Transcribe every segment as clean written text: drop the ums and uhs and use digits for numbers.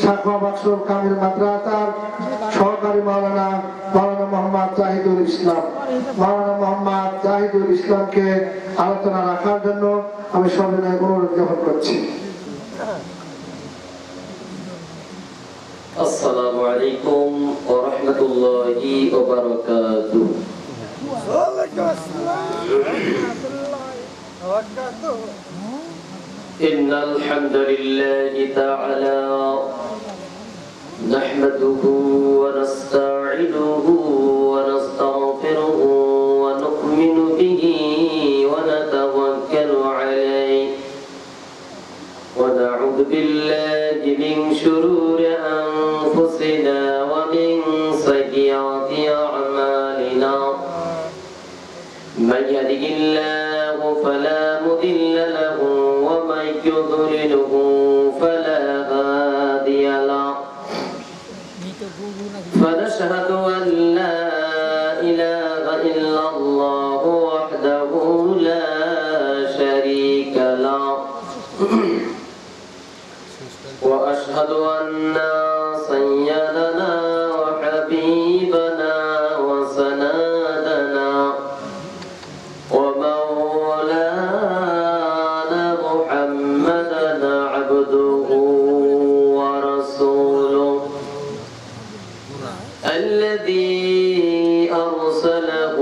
সাকমা বাক্সুর কামিল মাদ্রাসার সহকারী মাওলানা মোহাম্মদ জাহিদুল ইসলাম। মাওলানা মোহাম্মদ জাহিদুল ইসলামকে আলোচনা রাখার জন্য আমি সবিনয় অনুরোধ জ্ঞাপন করছি। আসসালামু আলাইকুম ওয়া রাহমাতুল্লাহি ওয়া বারাকাতুহু। ইন্নাল হামদুলিল্লাহি তাআলা নাহমাদুহু ওয়া নাস্তাঈনুহু ওয়া নাস্তাগফিরুহু ওয়া নু'মিনু বিহি ওয়া নাতাওয়াক্কালু আলাইহি ওয়া না'উযু বিল্লাহি মিন শুরুরি أنفسنا ومن سيئات أعمالنا من يهده الله فلا مضل له ومن يضلله فلا هادي له فنشهد أن لا إله إلا الله وحده لا شريك له وأشهد أن سيدنا وحبيبنا وسندنا ومولانا محمدا عبده ورسوله الذي أرسله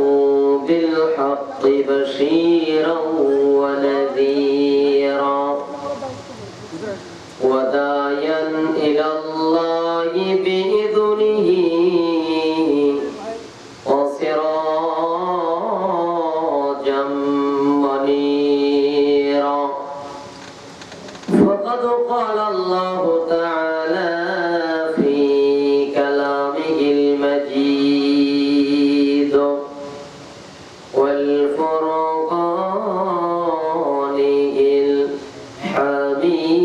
بالحق بشيرا ونذيرا وداعيا إلى الله بإذنه وسراجا منيرا فقد قال الله تعالى في كلامه المجيد والفرقانه الحميد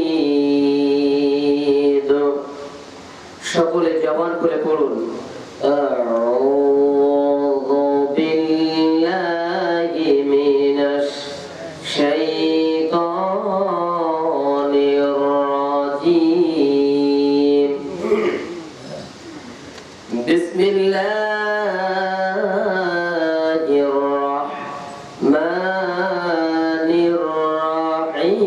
সকলে জবান করে পড়ুন আউযু বিল্লাহি মিনাশ শাইতানির রাজীম বিসমিল্লাহির রাহমানির রাহিম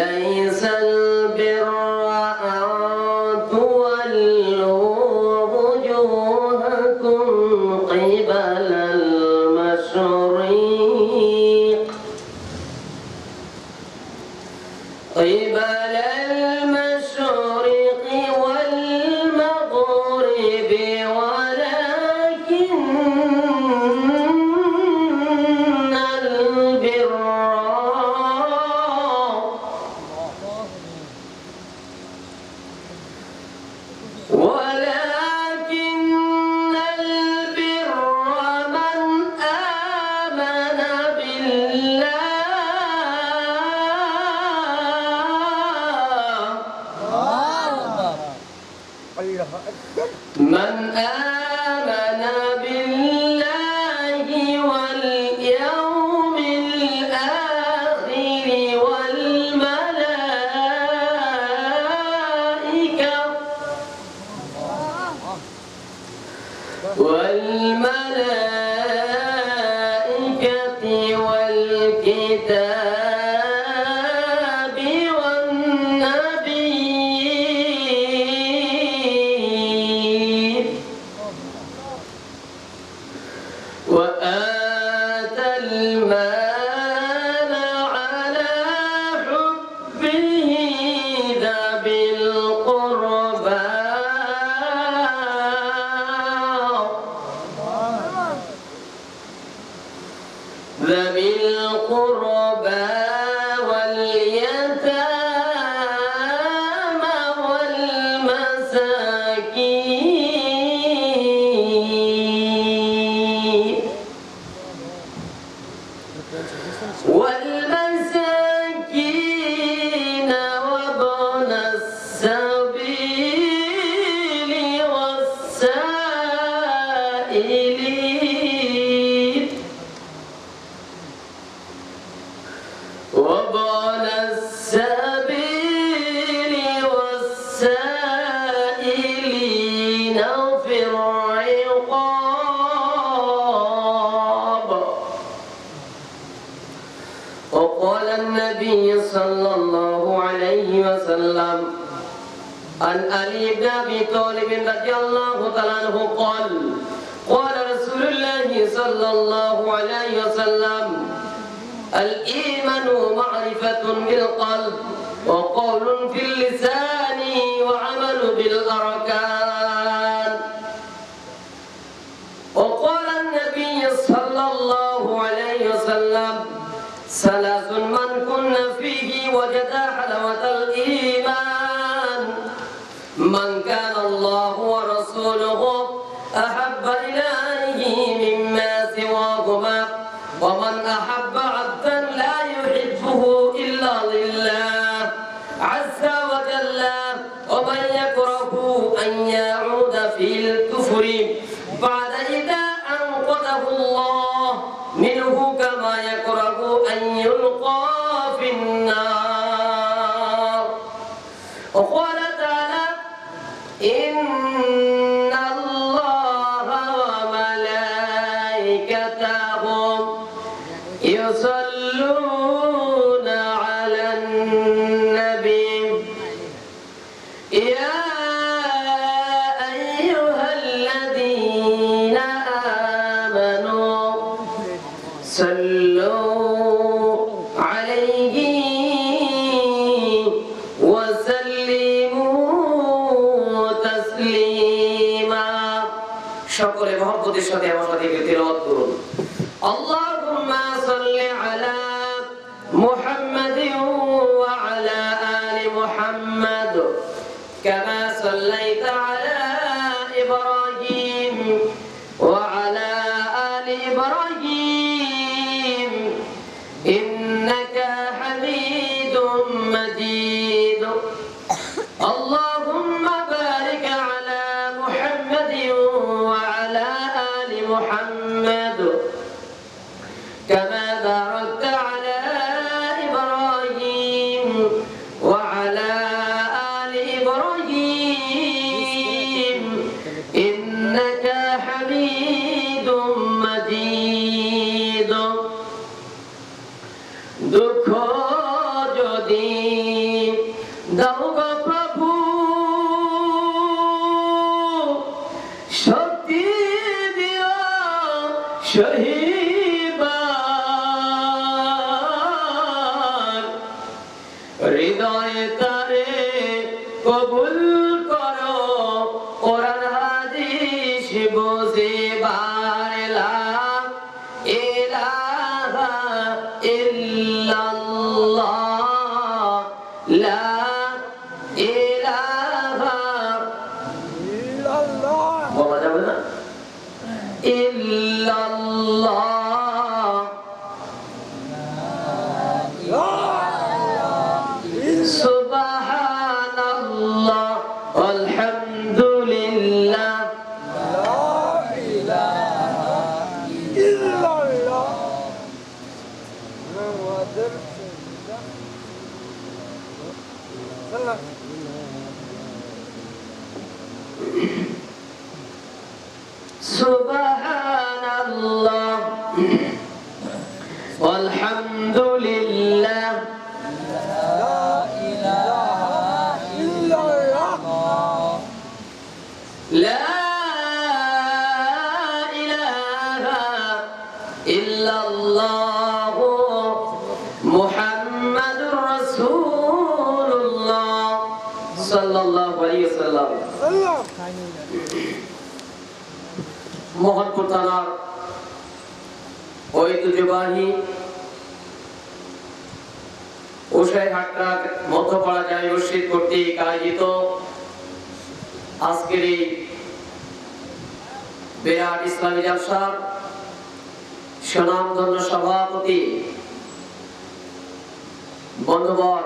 ليس البر أن تولوا وجوهكم قبل المشرق والمغرب ولكن البر من آمن بالله واليوم الآخر والملائكة والكتاب والنبيين وآتى المال على حبه ذوي القربى واليتامى والمساكين وابن السبيل والسائلين وقال النبي صلى الله عليه وسلم عن علي بن ابي طالب رضي الله تعالى عنه قال قال رسول الله صلى الله عليه وسلم الايمان معرفة بالقلب وقول في اللسان وعمل بالاركان. وقال النبي صلى الله عليه وسلم ثلاث من كن فيه وجد حلاوة الإيمان من كان الله ورسوله أحب إليه مما سواهما ومن أحب عبدا لا يحبه إلا لله عز وجل ومن يكره أن يعود في الكفر بعد إذا أنقذه الله منه كما يكره أن يلقى في النار. وقال تعالى إن الله وملائكته يصلون على النبي يا أيها الذين آمنوا صلوا عليه وسلموا تسليما. সকলে মহব্বতের সাথে আমার সাথে তিলাওয়াত করুন। আল্লাহুম্মা সাল্লি আলা মুহাম্মাদিন ওয়া আলা আলি মুহাম্মাদ কামা সাল্লাইতা আলা ইব্রাহিম ওয়া আলা আলি ইব্রাহিম ইন্নাকা হামিদুম মাজিদ। আল্লাহুম্মা বারিক আলা মুহাম্মাদিন ওয়া আলা আলি মুহাম্মাদ كما باركت على إبراهيم وعلى آل إبراهيم إنك حميد مجيد. দুঃখ যদি দাও গো প্রভু শক্তি দিও সহিবার হৃদয় তারে কবুল করো কোরআন হাদিস বুঝিবার লা ইলাহা ইল্লাল্লাহ লা ইলাহা ইল্লাল্লাহ বলা যাবে না ইল্লাল্লাহ সুবহানাল্লাহ আলহামদুলিল্লাহ লা ইলাহা ইল্লাল্লাহ মুহাম্মাদুর রাসূলুল্লাহ। সুবহানাল্লাহ আলহামদুলিল্লাহ লা ইলাহা ইল্লাল্লাহ লা ইলাহা ইল্লাল্লাহ মুহাম্মাদুর রাসূলুল্লাহ সাল্লাল্লাহু আলাইহি ওয়াসাল্লাম। মোহনপুর থানার ঐতিহ্যবাহী উসাইহাট্টা মধ্যপাড়া জামে মসজিদ কর্তৃক আয়োজিত আজকের এই বিরাট ইসলামী জালসার সুনামধন্য সভাপতি বন্ধুবর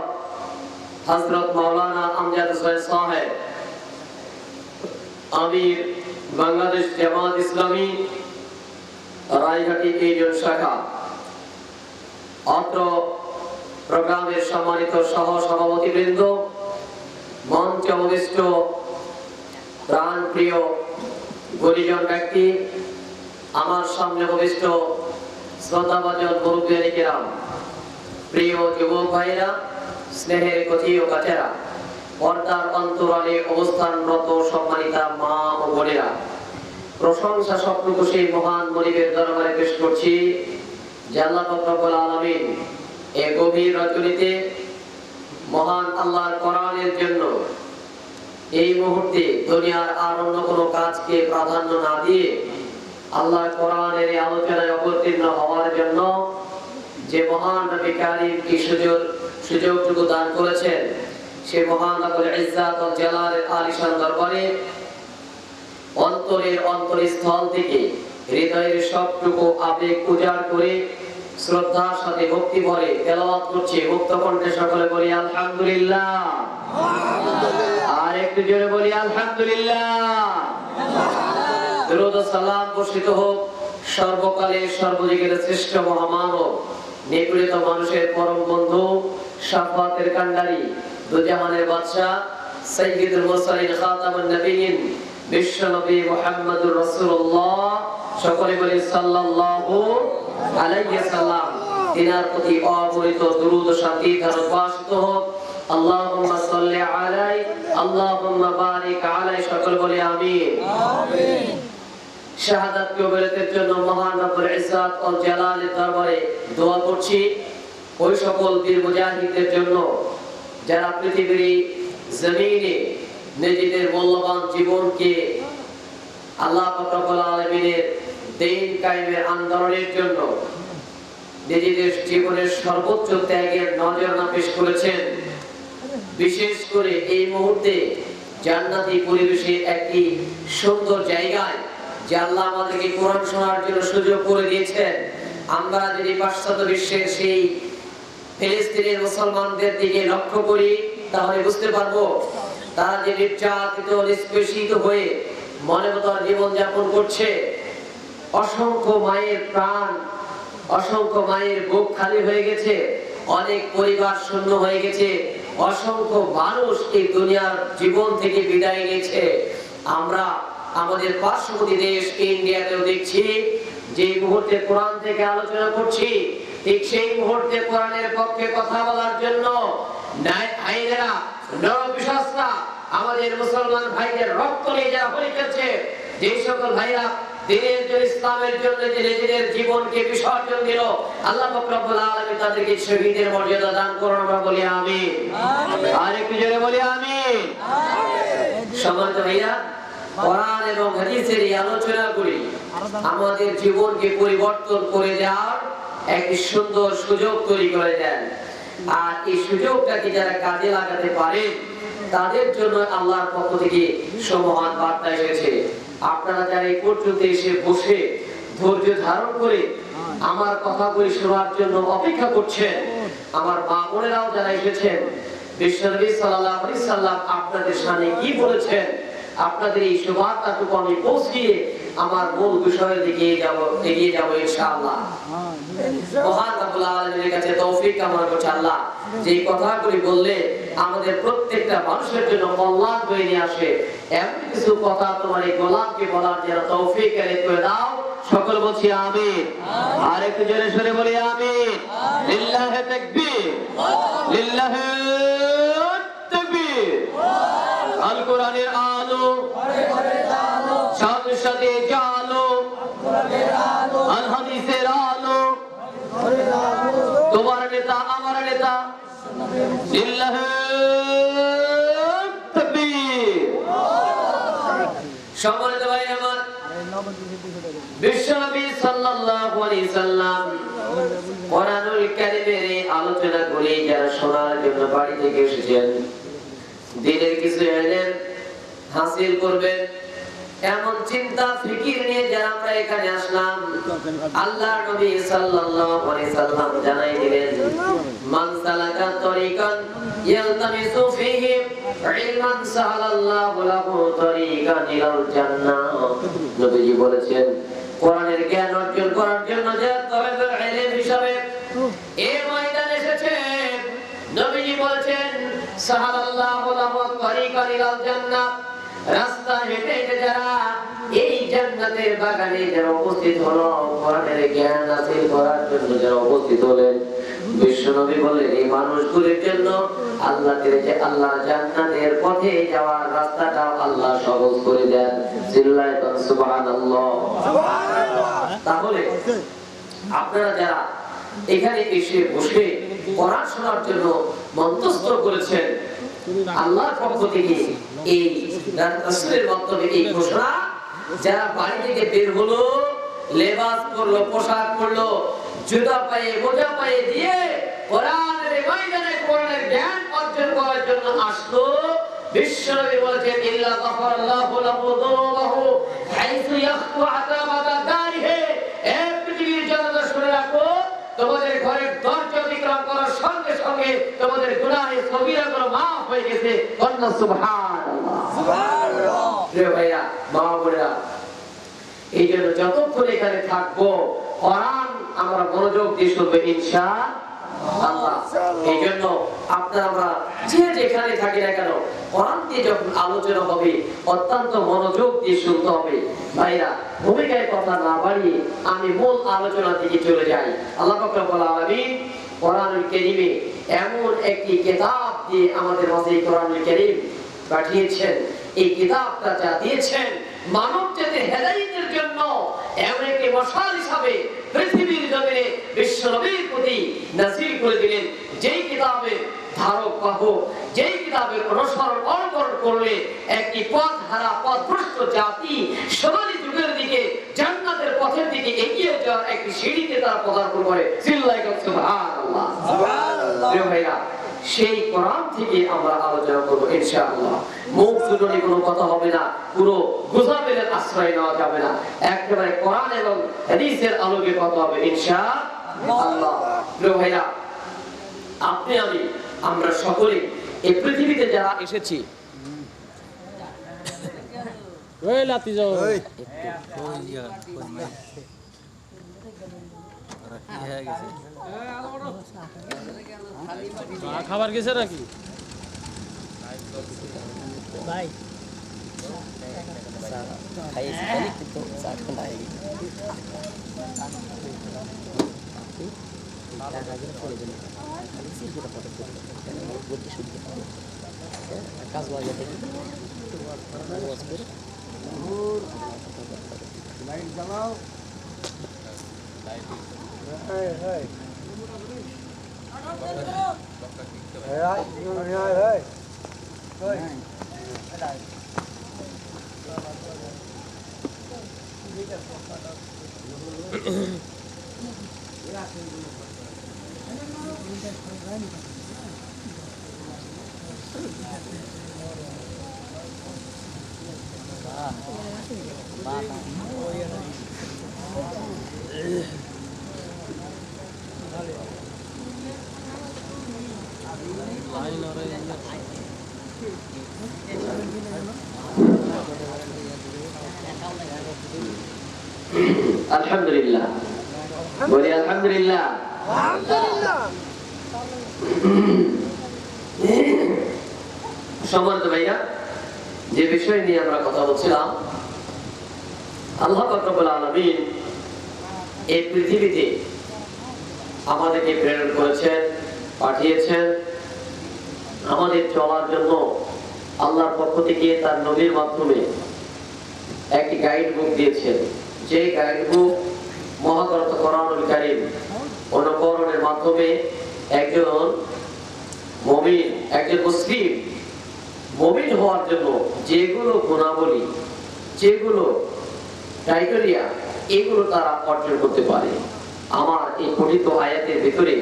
হযরত মাওলানা আমজাদ হোসেন সাহেব, আমির বাংলাদেশ জামাত ইসলামী রায়ঘাটি ইউনিয়ন শাখা, অত্র প্রোগ্রামের সম্মানিত সহ সভাপতিবৃন্দ, মঞ্চে উপবিষ্ট প্রাণপ্রিয় গুণীজন ব্যক্তি, আমার সামনে উপবিষ্ট শ্রদ্ধাভাজন মুরব্বিয়ানে কেরাম, প্রিয় যুবক ভাইরা, স্নেহের কথি ও কাছেরা, পর্দার অন্তরালে অবস্থানরত সম্মানিতা মা ও বোনেরা, প্রশংসা সবটুকু সেই মহান মনিবের দরবারে পেশ করছি যে আল্লাহ পাক রব্বুল আলামিন এই গভীর রজনীতে মহান আল্লাহর কোরআনের জন্য এই মুহূর্তে দুনিয়ার আর অন্য কোনো কাজকে প্রাধান্য না দিয়ে আল্লাহর কোরআনের এই আলোচনায় অবতীর্ণ হওয়ার জন্য যে মহান নবী কারীম কি সুযোগটুকু দান করেছেন, সে মহান রব্বুল ইজ্জাত ও জালালের আলিশান দরবারে অন্তরের অন্তরস্থল থেকে হৃদয়ের সবটুকু আবেগ উজাড় করে শ্রদ্ধার সাথে ভক্তি ভরে তেলাওয়াত করছে মুক্ত কণ্ঠে। সকলে বলি আলহামদুলিল্লাহ। আর একটু জোরে বলি আলহামদুলিল্লাহ। দরুদ ও সালাম বর্ষিত হোক সর্বকালের সর্বযুগের শ্রেষ্ঠ মহামানব, নিপীড়িত মানুষের পরম বন্ধু, শাফাতের কান্ডারি, দুজাহানের বাদশা, সাইয়্যিদুল মুরসালিন, খাতামুন নবিয়্যিন, বিশ্ব নবী মুহাম্মদুর রাসূলুল্লাহ। সকলে বলি সাল্লাল্লাহু আলাইহি সাল্লাম। তিনার প্রতি অগণিত দরুদ ও শান্তি ধারণ বর্ষিত হোক। আল্লাহুম্মা সাল্লি আলাইহি, আল্লাহুম্মা বারিক আলাইহি। সকলে বলি আমিন। আমিন। শাহাদাত কবুলিয়তের জন্য মহান রব্বুল ইজ্জাত ও জালালের দরবারে দোয়া করছি ওই সকল বীর মুজাহিদদের জন্য যারা পৃথিবীর জমিনে নিজেদের মূল্যবান জীবনকে আল্লাহ পাক রব্বুল আলামিনের দ্বীন কায়েমের আন্দোলনের জন্য নিজেদের জীবনের সর্বোচ্চ ত্যাগের নজরানা পেশ করেছেন। বিশেষ করে এই মুহূর্তে জান্নাতি পরিবেশে একটি সুন্দর জায়গায় যে আল্লাহ আমাদেরকে কোরআন শোনার জন্য সুযোগ করে দিয়েছেন, আমরা যদি পাশ্চাত্য বিশ্বের সেই ফিলিস্তিনের মুসলমানদের দিকে লক্ষ্য করি তাহলে বুঝতে পারবো তারা যে নির্যাতিত নিষ্পেষিত হয়ে মনের জীবন যাপন করছে। অসংখ্য মায়ের প্রাণ, অসংখ্য মায়ের বুক খালি হয়ে গেছে, অনেক পরিবার শূন্য হয়ে গেছে, অসংখ্য মানুষ এই দুনিয়ার জীবন থেকে বিদায় নিয়েছে। আমরা আমাদের পার্শ্ববর্তী দেশ ইন্ডিয়াতেও দেখছি যে মুহূর্তে কোরআন থেকে আলোচনা করছি, ঠিক সেই মুহূর্তে কোরআনের পক্ষে কথা বলার জন্য আমাদের মুসলমান ভাইদের রক্ত নিয়ে যারা হয়েছে, যে সকল ভাইরা দিনের জন্য ইসলামের জন্য যে নিজেদের জীবনকে বিসর্জন দিল, আল্লাহ পাক রব্বুল আলামিন তাদেরকে শহীদের মর্যাদা দান করুন। আমরা বলি আমিন। আর একটু জোরে বলি আমিন। সম্মানিত ভাইরা, কোরআন এবং হাদিসের এই আলোচনা করি আমাদের জীবনকে পরিবর্তন করে দেওয়ার একটি সুন্দর সুযোগ তৈরি করে দেন। আর এই সুযোগটাকে যারা কাজে লাগাতে পারে তাদের জন্য আল্লাহর পক্ষ থেকে সমহান বার্তা এসেছে। আপনারা যারা এই পর্যন্ত এসে বসে ধৈর্য ধারণ করে আমার কথাগুলি শোনার জন্য অপেক্ষা করছেন, আমার মা বোনেরাও যারা এসেছেন, বিশ্বনবী সাল্লাল্লাহু আলাইহি সাল্লাম আপনাদের সামনে কি বলেছেন, আপনাদের এই সুবার্তাটুকু আমি পৌঁছিয়ে আমার মূল বিষয়ের দিকে এগিয়ে যাব ইনশাআল্লাহ। মহান রব্বুল আলামিনের কাছে তৌফিক কামনা করছি আল্লাহ যে কথাগুলি বললে আমাদের প্রত্যেকটা মানুষের জন্য কল্যাণ বয়ে নিয়ে আসে, এমন কিছু কথা তোমার এই গোলামকে বলার যেন তৌফিক এনে করে দাও। সকল বলছি আমিন। আর একটু জোরে সরে বলি আমিন। লিল্লাহি তাকবীর, লিল্লাহি তাকবীর। আল কোরআনের আলো, সাথে সাথে জালো, আল হাদিসের আলো, তোমার নেতা আমার নেতা, লিল্লাহি তাকবীর। সম্মানিত ভাই আমার, বিশ্বনবী সাল্লাল্লাহু আলাইহি সাল্লাম কোরআনুল কারীমের এই আলোচনা করে যারা শোনার জন্য বাড়ি থেকে এসেছেন, দিনের কিছু ইলম হাসিল করবেন এমন চিন্তা ফিকির নিয়ে যারা আমরা এখানে আসলাম, আল্লাহর নবী সাল্লাল্লাহু আলাইহি সাল্লাম জানাই দিলেন, মান সালাকা তরিকান ইয়ালতামিসু ফীহি ইলমান সাহালাল্লাহু লাহু তরিকান ইলাল জান্নাহ। নবীজি বলেছেন কোরআনের জ্ঞান অর্জন করার জন্য যে তলবে ইলম হিসাবে এই ময়দানে এসেছে, নবীজি বলেছেন সাহালাল্লাহু লাহু তরিকান ইলাল জান্নাহ। রাস্তা হেঁটে হেঁটে যারা এই জান্নাত জান্নাতের বাগানে যারা উপস্থিত হলো, কোরআনের জ্ঞান হাসিল করার জন্য যারা উপস্থিত হলেন, বিশ্বনবী বলেন এই মানুষগুলোর জন্য আল্লাহ যে আল্লাহ জান্নাতের পথে যাওয়ার রাস্তাটা আল্লাহ সহজ করে দেন। চিল্লায় বলেন সুবহানাল্লাহ। তাহলে আপনারা যারা এখানে এসে বসে কোরআন শোনার জন্য মন্তস্থ করেছেন, আল্লাহর পক্ষ থেকে এই রাসূলের মাধ্যমে এই ঘোষণা, যারা বাড়ি থেকে বের হলো, লেবাস পরলো, পোশাক পরলো, জুতা পায়ে মোজা পায়ে দিয়ে কোরআনের ময়দানে কোরআনের জ্ঞান অর্জন করার জন্য আসলো, বিশ্বনবী বলেছেন ইল্লা গাফারাল্লাহু লাহু যুনুবাহু হাইসু ইয়াখতু আতাবাতা দারিহি। এই পৃথিবীর জনতা শুনে রাখো, তোমাদের ঘরের দরজা অতিক্রম করার সঙ্গে সঙ্গে তোমাদের গুনাহে সগীরাগুলো মাফ হয়ে গেছে। কন্যা সুবহানাল্লাহ, সুবহানাল্লাহ। প্রিয় ভাইরা, মা বোনেরা, এই জন্য যতক্ষণ এখানে থাকবো কোরআন আমরা মনোযোগ দিয়ে শুনবো ইনশাআল্লাহ। এই জন্য আপনারা যে যেখানে থাকি না কেন, কোরআন দিয়ে যখন আলোচনা হবে অত্যন্ত মনোযোগ দিয়ে শুনতে হবে। ভাইরা, ভূমিকায় কথা না বাড়িয়ে আমি মূল আলোচনা থেকে চলে যাই। আল্লাহ পাক রব্বুল আলামিন কোরআনুল কারীমে এমন একটি কিতাব দিয়ে আমাদের মাঝে কোরআনুল কারীম পাঠিয়েছেন। এই কিতাবটা যা দিয়েছেন মানব জাতির হেদায়েতের জন্য এমন একটি মশাল হিসাবে পৃথিবীর জমিনে বিশ্বনবীর প্রতি নাযিল করে দিলেন। যেই কিতাবের ধারক বাহক, যেই কিতাবের অনুসরণ অনুকরণ করলে একটি পথহারা পথভ্রষ্ট জাতি সোনালী যুগের দিকে, জান্নাতের পথের দিকে এগিয়ে যাওয়ার একটি সিঁড়িতে তারা পদার্পণ করে। চিল্লায় সুবহানাল্লাহ, সুবহানাল্লাহ। প্রিয় ভাইরা, সেই কোরআন থেকে আমরা আলোচনা করব ইনশাআল্লাহ। মুখ দুটোরই কোনো কথা হবে না, পুরো গুজবের আশ্রয় নেওয়া যাবে না, একেবারে কোরআন এবং হাদিসের আলোকে কথা হবে ইনশাআল্লাহ। প্রিয় ভাইরা, আপনি আমি আমরা সকলে এই পৃথিবীতে যারা এসেছি, খাবার গেছে নাকি ভাই? আলহামদুলিল্লাহ, বলি আলহামদুলিল্লাহ। সম্মানিত ভাইরা, যে বিষয় নিয়ে আমরা কথা বলছিলাম, আল্লাহ পাক রব্বুল আলামিন এই পৃথিবীতে আমাদেরকে প্রেরণ করেছেন, পাঠিয়েছেন আমাদের চলার জন্য। আল্লাহর পক্ষ থেকে তার নবীর মাধ্যমে একটি গাইড বুক দিয়েছেন, যে গাইড বুক মহাগ্রন্থ কোরআনুল কারীম অনুকরণের মাধ্যমে একজন মুমিন, একজন মুসলিম মুমিন হওয়ার জন্য যেগুলো গুণাবলী, যেগুলো ক্রাইটেরিয়া, এগুলো তারা অর্জন করতে পারে। আমার এই পঠিত আয়াতের ভিতরে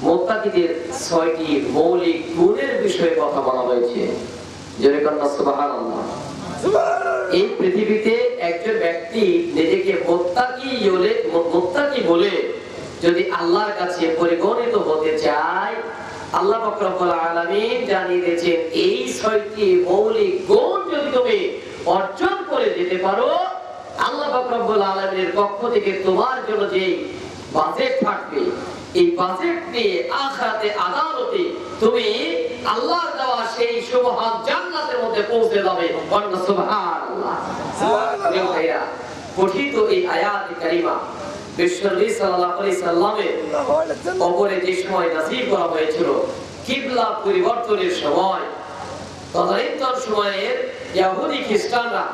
মুত্তাকিদের ৬টি মৌলিক গুণের বিষয়ে কথা বলা হয়েছে। যেরকম সুবহানাল্লাহ। এই পৃথিবীতে একজন ব্যক্তি নিজেকে মুত্তাকি বলে যদি আল্লাহর কাছে পরিগণিত হতে চায়, আল্লাহ পাক রব্বুল আলামিন জানিয়ে দিয়েছেন এই ৬টি মৌলিক গুণ যদি তুমি অর্জন করে যেতে পারো, আল্লাহ পাক রব্বুল আলামিনের পক্ষ থেকে তোমার জন্য যে বাজেট থাকবে, এই বাজেট নিয়ে আখিরাতে আদালতে তুমি আল্লাহর দেওয়া সেই সুবহান জান্নাতের মধ্যে পৌঁছে যাবে। সুবহানাল্লাহ। প্রিয় ভাইরা, পঠিত এই আয়াত কারিমা বিশ্বনবী সাল্লাল্লাহু আলাইহি সাল্লামের উপরে যে সময় নাযিল করা হয়েছিল, কিবলা পরিবর্তনের সময়, তদানীন্তন সময়ের ইহুদি খ্রিস্টানরা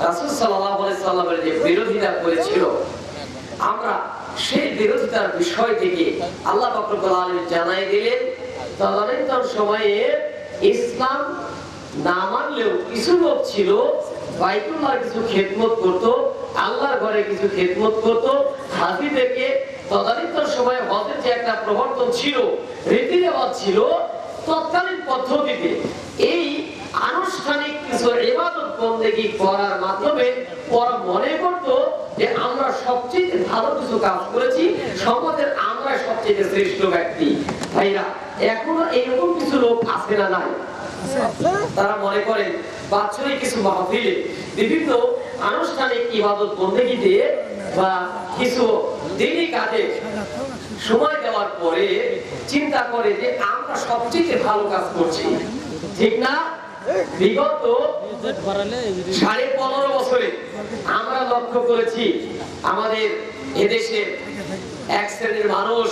রাসূল সাল্লাল্লাহু আলাইহি সাল্লামের যে বিরোধিতা করেছিল, আমরা সেই বিরোধিতার বিষয় থেকে আল্লাহ পাক রব্বুল আলামিন জানাই দিলেন, তদানীন্তন সময়ে ইসলাম না মানলেও কিছু লোক ছিল বাইতুল্লাহর কিছু খেদমত করত, আল্লাহর ঘরে কিছু খেদমত করত। হাজীদেরকে তদানীন্তন সময়ে হজের যে একটা প্রবর্তন ছিল, রীতি রেওয়াজ ছিল, তৎকালীন পদ্ধতিতে এই আনুষ্ঠানিক কিছু ইবাদত বন্দেগী করার মাধ্যমে ওরা মনে করত যে আমরা সবচেয়ে ভালো কিছু কাজ করেছি, সমাজের আমরা সবচেয়ে শ্রেষ্ঠ ব্যক্তি। ভাইরা, এখনো এরকম কিছু লোক আছে না নাই? তারা মনে করেন বাৎসরিক কিছু মাহফিলে বিভিন্ন আনুষ্ঠানিক ইবাদত বন্দেগীতে বা কিছু দিনই কাজে সময় দেওয়ার পরে চিন্তা করে যে আমরা সবচেয়ে ভালো কাজ করছি, ঠিক না? বিগত 15.5 বছরে আমরা লক্ষ্য করেছি আমাদের এদেশে এক শ্রেণীর মানুষ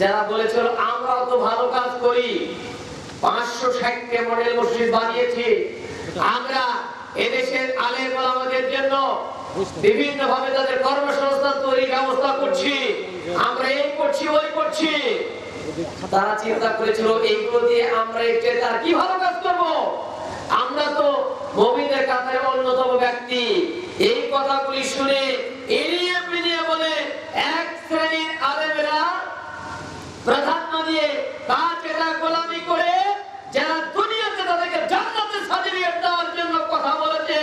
যারা বলেছিল আমরা তো ভালো কাজ করি, 560টা মডেল মসজিদ বানিয়েছি, আমরা এদেশের আলেম ওলামাদের জন্য বিভিন্ন ভাবে তাদের কর্মসংস্থান তৈরির ব্যবস্থা করছি, আমরা এই করছি ওই করছি। তারা চিন্তা করেছিল এইগুলো দিয়ে আমরা একটু তার কি ভালো কাজ করব, আমরা তো মুমিনের কাতারে অন্যতম ব্যক্তি। এই কথাগুলি শুনে এড়িয়ে বিনিয়ে বলে এক শ্রেণীর আলেমেরা প্রাধান্য দিয়ে কাজেরা গোলামি করে যারা দুনিয়াতে তাদেরকে জান্নাতে সার্টিফিকেট দেওয়ার জন্য কথা বলেছে,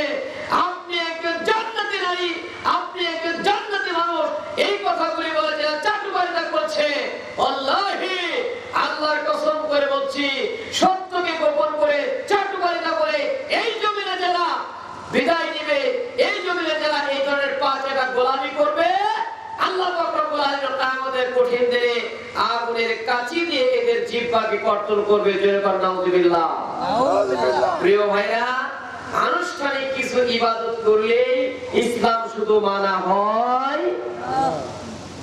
আপনি একজন জান্নাতি নারী, আপনি একজন জান্নাতি মানুষ, এই কথাগুলি বলে যারা চাটুকারিতা করছে, আল্লাহি আল্লাহর কসম করে বলছি, সত্যকে গোপন করে চাটুকারিতা করে এই জমিনে যারা বিদায় দিবে, এই জমিনে যারা এই ধরনের পাঁচটা গোলামি করবে, আল্লাহ পাক রব্বুল আলামিন কিয়ামতের কঠিন দিনে আগুনের কাঁচি দিয়ে এদের জিহ্বাকে কর্তন করবে। জোরে বলেন নাউযুবিল্লাহ। প্রিয় ভাইরা, আনুষ্ঠানিক কিছু ইবাদত করলে ইসলাম শুধু মানা হয়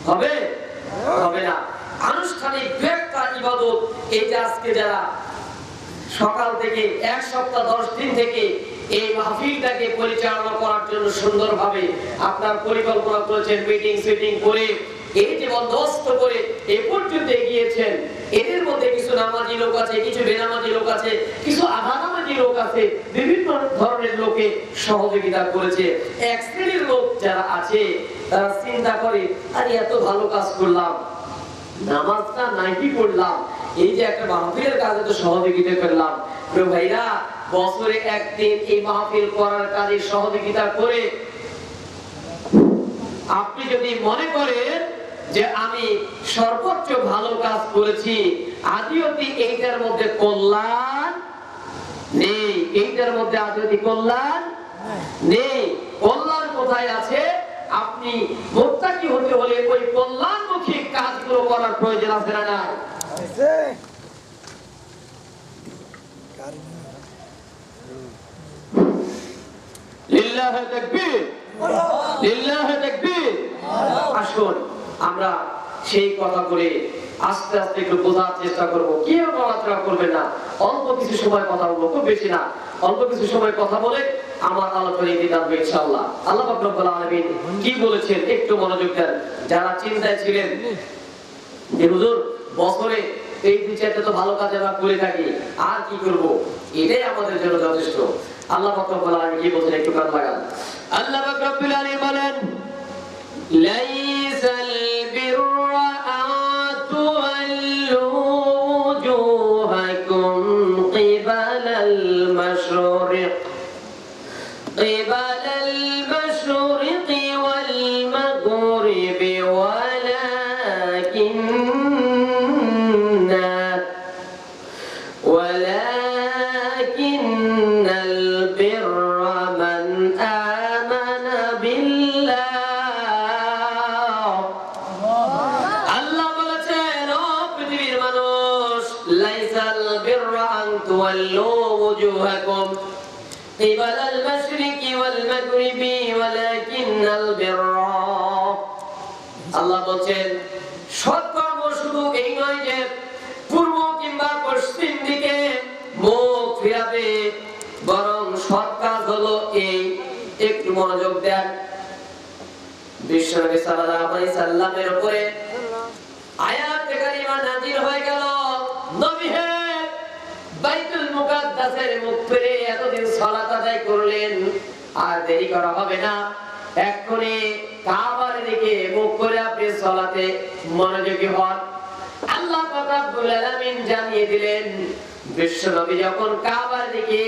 হবে হবে না। আনুষ্ঠানিক একটা ইবাদত, এই যে আজকে যারা সকাল থেকে এক সপ্তাহ 10 দিন থেকে এই মাহফিলটাকে পরিচালনা করার জন্য সুন্দরভাবে আপনার পরিকল্পনা করেছেন, মিটিং সেটিং করে এই যে বন্দোবস্ত করে এই পর্যন্ত এগিয়েছেন, এদের মধ্যে কিছু নামাজি লোক আছে, কিছু বেনামাজি লোক আছে, কিছু আধা নামাজি লোক আছে, বিভিন্ন ধরনের লোকে সহযোগিতা করেছে। এক শ্রেণীর লোক যারা আছে তারা চিন্তা করে আরে এত ভালো কাজ করলাম, নামাজটা নাকি পড়লাম, এই যে একটা মাহফিলের কাজে তো সহযোগিতা করলাম। প্রিয় ভাইরা, বছরে একদিন এই মাহফিল করার কাজে সহযোগিতা করে আপনি যদি মনে করেন যে আমি সর্বোচ্চ ভালো কাজ করেছি, আদিওতি এইটার মধ্যে কল্যাণ নেই, এইটার মধ্যে আদিওতি কল্যাণ নেই। কল্যাণ কোথায় আছে? আপনি মুত্তাকি হতে হলে ওই কল্যাণমুখী কাজগুলো করার প্রয়োজন আছে না নাই? লিল্লাহি তাকবীর, লিল্লাহি তাকবীর। আসুন আমরা সেই কথা করে আস্তে আস্তে একটু বোঝার চেষ্টা করবো। কেউ নড়াচড়া করবে না, অল্প কিছু সময় কথা বলবো, খুব বেশি না, অল্প কিছু সময় কথা বলে আমার আলোচনা এগিয়ে যাবে ইনশাআল্লাহ। আল্লাহ পাক রব্বুল আলামিন কি বলেছেন একটু মনোযোগ দেন। যারা চিন্তায় ছিলেন যে হুজুর বছরে এই 2-4টা তো ভালো কাজ আমরা করে থাকি, আর কি করব, এটাই আমাদের জন্য যথেষ্ট। আল্লাহ পাক রব্বুল আলামিন কি বলেছেন একটু কান লাগান। আল্লাহ পাক রব্বুল আলামিন বলেন, লাইসাল বিররা আন তুওয়াল্লু ওয়াজুহাকুম কিবালাল মাশরিক কিবালাল মাশরিকি ওয়াল মাগরিবি ওয়ালাকিন্নাল বিররা মান আমানা বিল্লাহ। আল্লাহ বলেছেন, ও পৃথিবীর মানুষ, লাইসাল বিররা আন তুওয়াল্লু ওয়াজুহাকুম, قبل المشرق والمغرب ولكن البر আল্লাহ বলেন সৎকর্ম শুধু এই নয় যে পূর্ব কিংবা পশ্চিম দিকে মুখ ফিরাবে, বরং সৎ কাজ হলো এই। একটু মনোযোগ দেন। বিশ্বনবী সাল্লাল্লাহু আলাইহি সাল্লামের উপরে আয়াত কারিমা নাযিল হয়ে গেল, নবী হে বাইতুল মুকাদ্দাসের মুখ ফিরে এতদিন সালাত আদায় করলেন, আর দেরি করা হবে না, এক্ষুনি কাবার দিকে মুখ করে আপনি সালাতে মনোযোগী হন। আল্লাহ পাক রব্বুল আলামিন জানিয়ে দিলেন, বিশ্বনবী যখন কাবার দিকে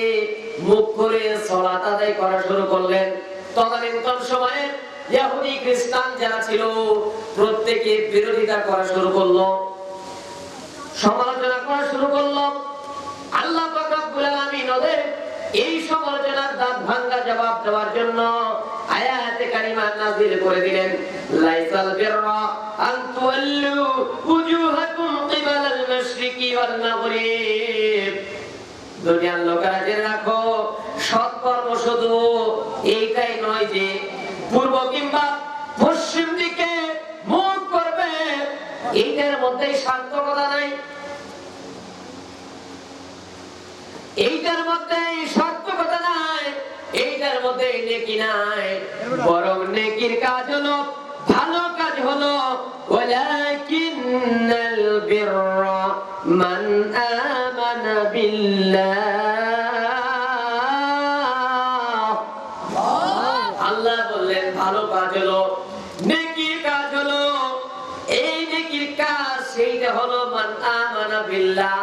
মুখ করে সালাত আদায় করা শুরু করলেন, তদানীন্তন সময়ে ইহুদি খ্রিস্টান যারা ছিল প্রত্যেকে বিরোধিতা করা শুরু করলো, সমালোচনা করা শুরু করলো। আল্লাহ পাক রব্বুল আলামিন ওদের এই সমালোচনার দাঁত ভাঙা জবাব দেওয়ার জন্য আয়াতে কারিমা নাযিল করে দিলেন, লাইসাল বিররা আন তুওয়াল্লু উজুহাকুম কিবালাল মাশরিকি ওয়াল মাগরিব। দুনিয়ার লোকেরা জেনে রাখো, সৎকর্ম শুধু এইটাই নয় যে পূর্ব কিংবা পশ্চিম দিকে মুখ করবে, এইটার মধ্যে সার্থকতা নাই, এইটার মধ্যে সার্থকতা নাই, এইটার মধ্যে নেকি নাই, বরং নেকির কাজ হলো, ভালো কাজ হলো ওয়ালাকিন্নাল বিররা মান আমানা বিল্লাহ। আল্লাহ বললেন ভালো কাজ হলো, নেকির কাজ হলো, এই নেকির কাজ সেইটা হলো মান আমানা বিল্লাহ,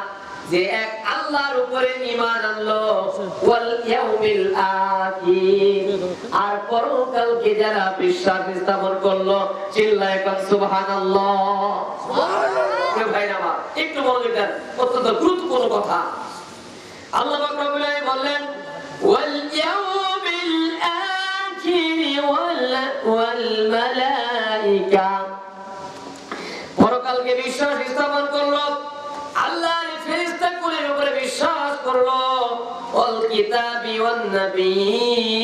যে এক আল্লাহর উপরে ঈমান আনলো, ওয়াল ইয়াউমিল আখির, আর পরকালকে যারা বিশ্বাস স্থাপন করলো, চিল্লায়ে কোন সুবহানাল্লাহ। সুবহানাল্লাহ। ভাই আমার একটু মনোযোগ দেন, অত্যন্ত গুরুত্বপূর্ণ কথা। আল্লাহ পাক রব্বুল আলামিন বললেন, ওয়াল ইয়াউমিল আখির ওয়াল মালাইকা, পরকালকে বিশ্বাস স্থাপন করলো, আল্লাহর ফেরেশতাগুলোর উপরে বিশ্বাস করলো, ওয়াল কিতাবি ওয়ান নবিয়্যিন,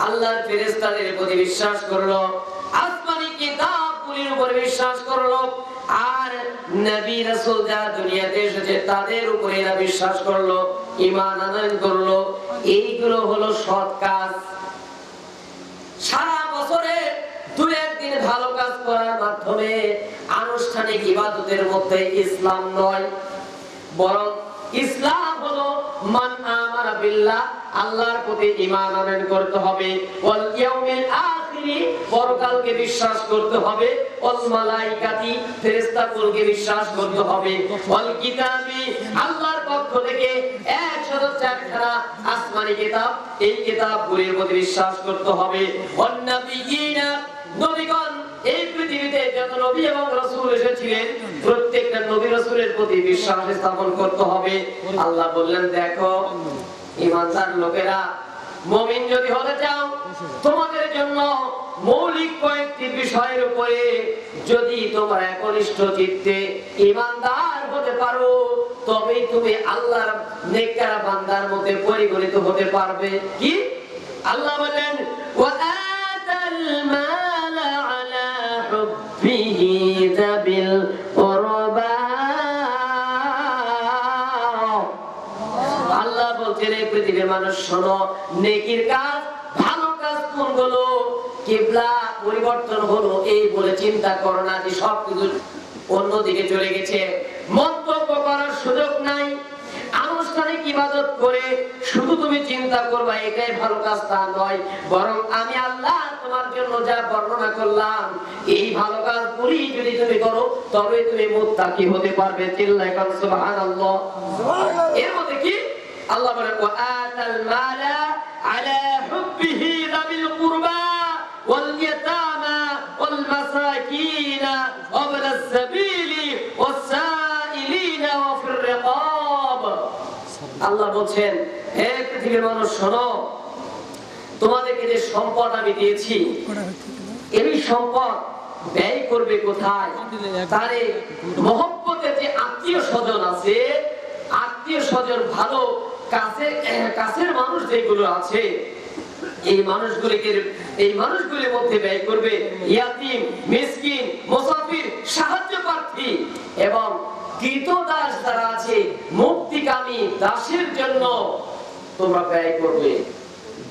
আল্লাহর ফেরেশতাদের প্রতি বিশ্বাস করলো, আসমানি কিতাবগুলোর উপরে বিশ্বাস করলো, আর নবী রাসূল যারা দুনিয়াতে এসেছে তাদের উপরে এরা বিশ্বাস করলো, ঈমান আনয়ন করলো। এইগুলো হলো সৎ কাজ। সারা বছরে দুই একদিন ভালো কাজ করার মাধ্যমে আনুষ্ঠানিক ইবাদতের মধ্যে ইসলাম নয়, বরং ইসলাম হলো মান আমানা বিল্লাহ, আল্লাহর প্রতি ঈমান আনয়ন করতে হবে, ওয়াল ইয়াউমিল আখির, পরকালকে বিশ্বাস করতে হবে, ওয়াল মালাইকাতি, ফেরেশতাকুলকে বিশ্বাস করতে হবে, ওয়াল কিতাবি, আল্লাহর পক্ষ থেকে 104খানা আসমানি কিতাব, এই কিতাবগুলির প্রতি বিশ্বাস করতে হবে, ওয়ান নবিয়্যিনা, নবীগণ, এই পৃথিবীতে যত নবী এবং রাসূল এসেছিলেন প্রত্যেকটা নবী রাসূলের প্রতি বিশ্বাস স্থাপন করতে হবে। আল্লাহ বললেন, দেখো ঈমানদার লোকেরা, মুমিন যদি হতে চাও, তোমাদের জন্য মৌলিক কয়েকটি বিষয়ের উপরে যদি তোমরা একনিষ্ঠ চিত্তে ঈমানদার হতে পারো, তবেই তুমি আল্লাহর নেককার বান্দার মধ্যে পরিগণিত হতে পারবে। কি? আল্লাহ বলেন, ওয়া আতাল মালা আলা হুব্বিহি যাবিল কুরবা, আল্লাহ বলছেন এই পৃথিবীর মানুষ শোনো, নেকির কাজ, ভালো কাজ কোনগুলো, কিবলা পরিবর্তন হলো এই বলে চিন্তা করো না যে সবকিছু অন্যদিকে চলে গেছে, মন্তব্য করার সুযোগ নাই। আনুষ্ঠানিক ইবাদত করে শুধু তুমি চিন্তা করবা এটাই ভালো কাজ, তা নয়, বরং আমি আল্লাহ তোমার জন্য যা বর্ণনা করলাম এই ভালো কাজ পুরি যদি তুমি করো, তবে তুমি মুত্তাকি হতে পারবে। চিল্লায়ে কোন সুবহানাল্লাহ। এর মধ্যে কি আল্লাহ বলেন, ওয়া আতাল মালা আলা হুব্বিহি যাবিল কুরবা ওয়াল ইয়াতামা ওয়াল মাসাকিন ওয়া ইবনাস সাবিলি ওয়াস সাইলিনা ওয়া ফির রিকাব। আল্লাহ বলেন, হে পৃথিবীর মানুষ শোনো, তোমাদেরকে যে সম্পদ আমি দিয়েছি এই সম্পদ ব্যয় করবে কোথায়? তারে মহব্বতের যে আত্মীয় স্বজন আছে, আত্মীয় স্বজন ভালো কাছের মানুষ যেগুলো আছে এই মানুষগুলির মধ্যে ব্যয় করবে ইয়াতিম, মিসকিন, মুসাফির, সাহায্য প্রার্থী এবং কৃতদাস যারা আছে মুক্তিকামী দাসের জন্য তোমরা ব্যয় করবে।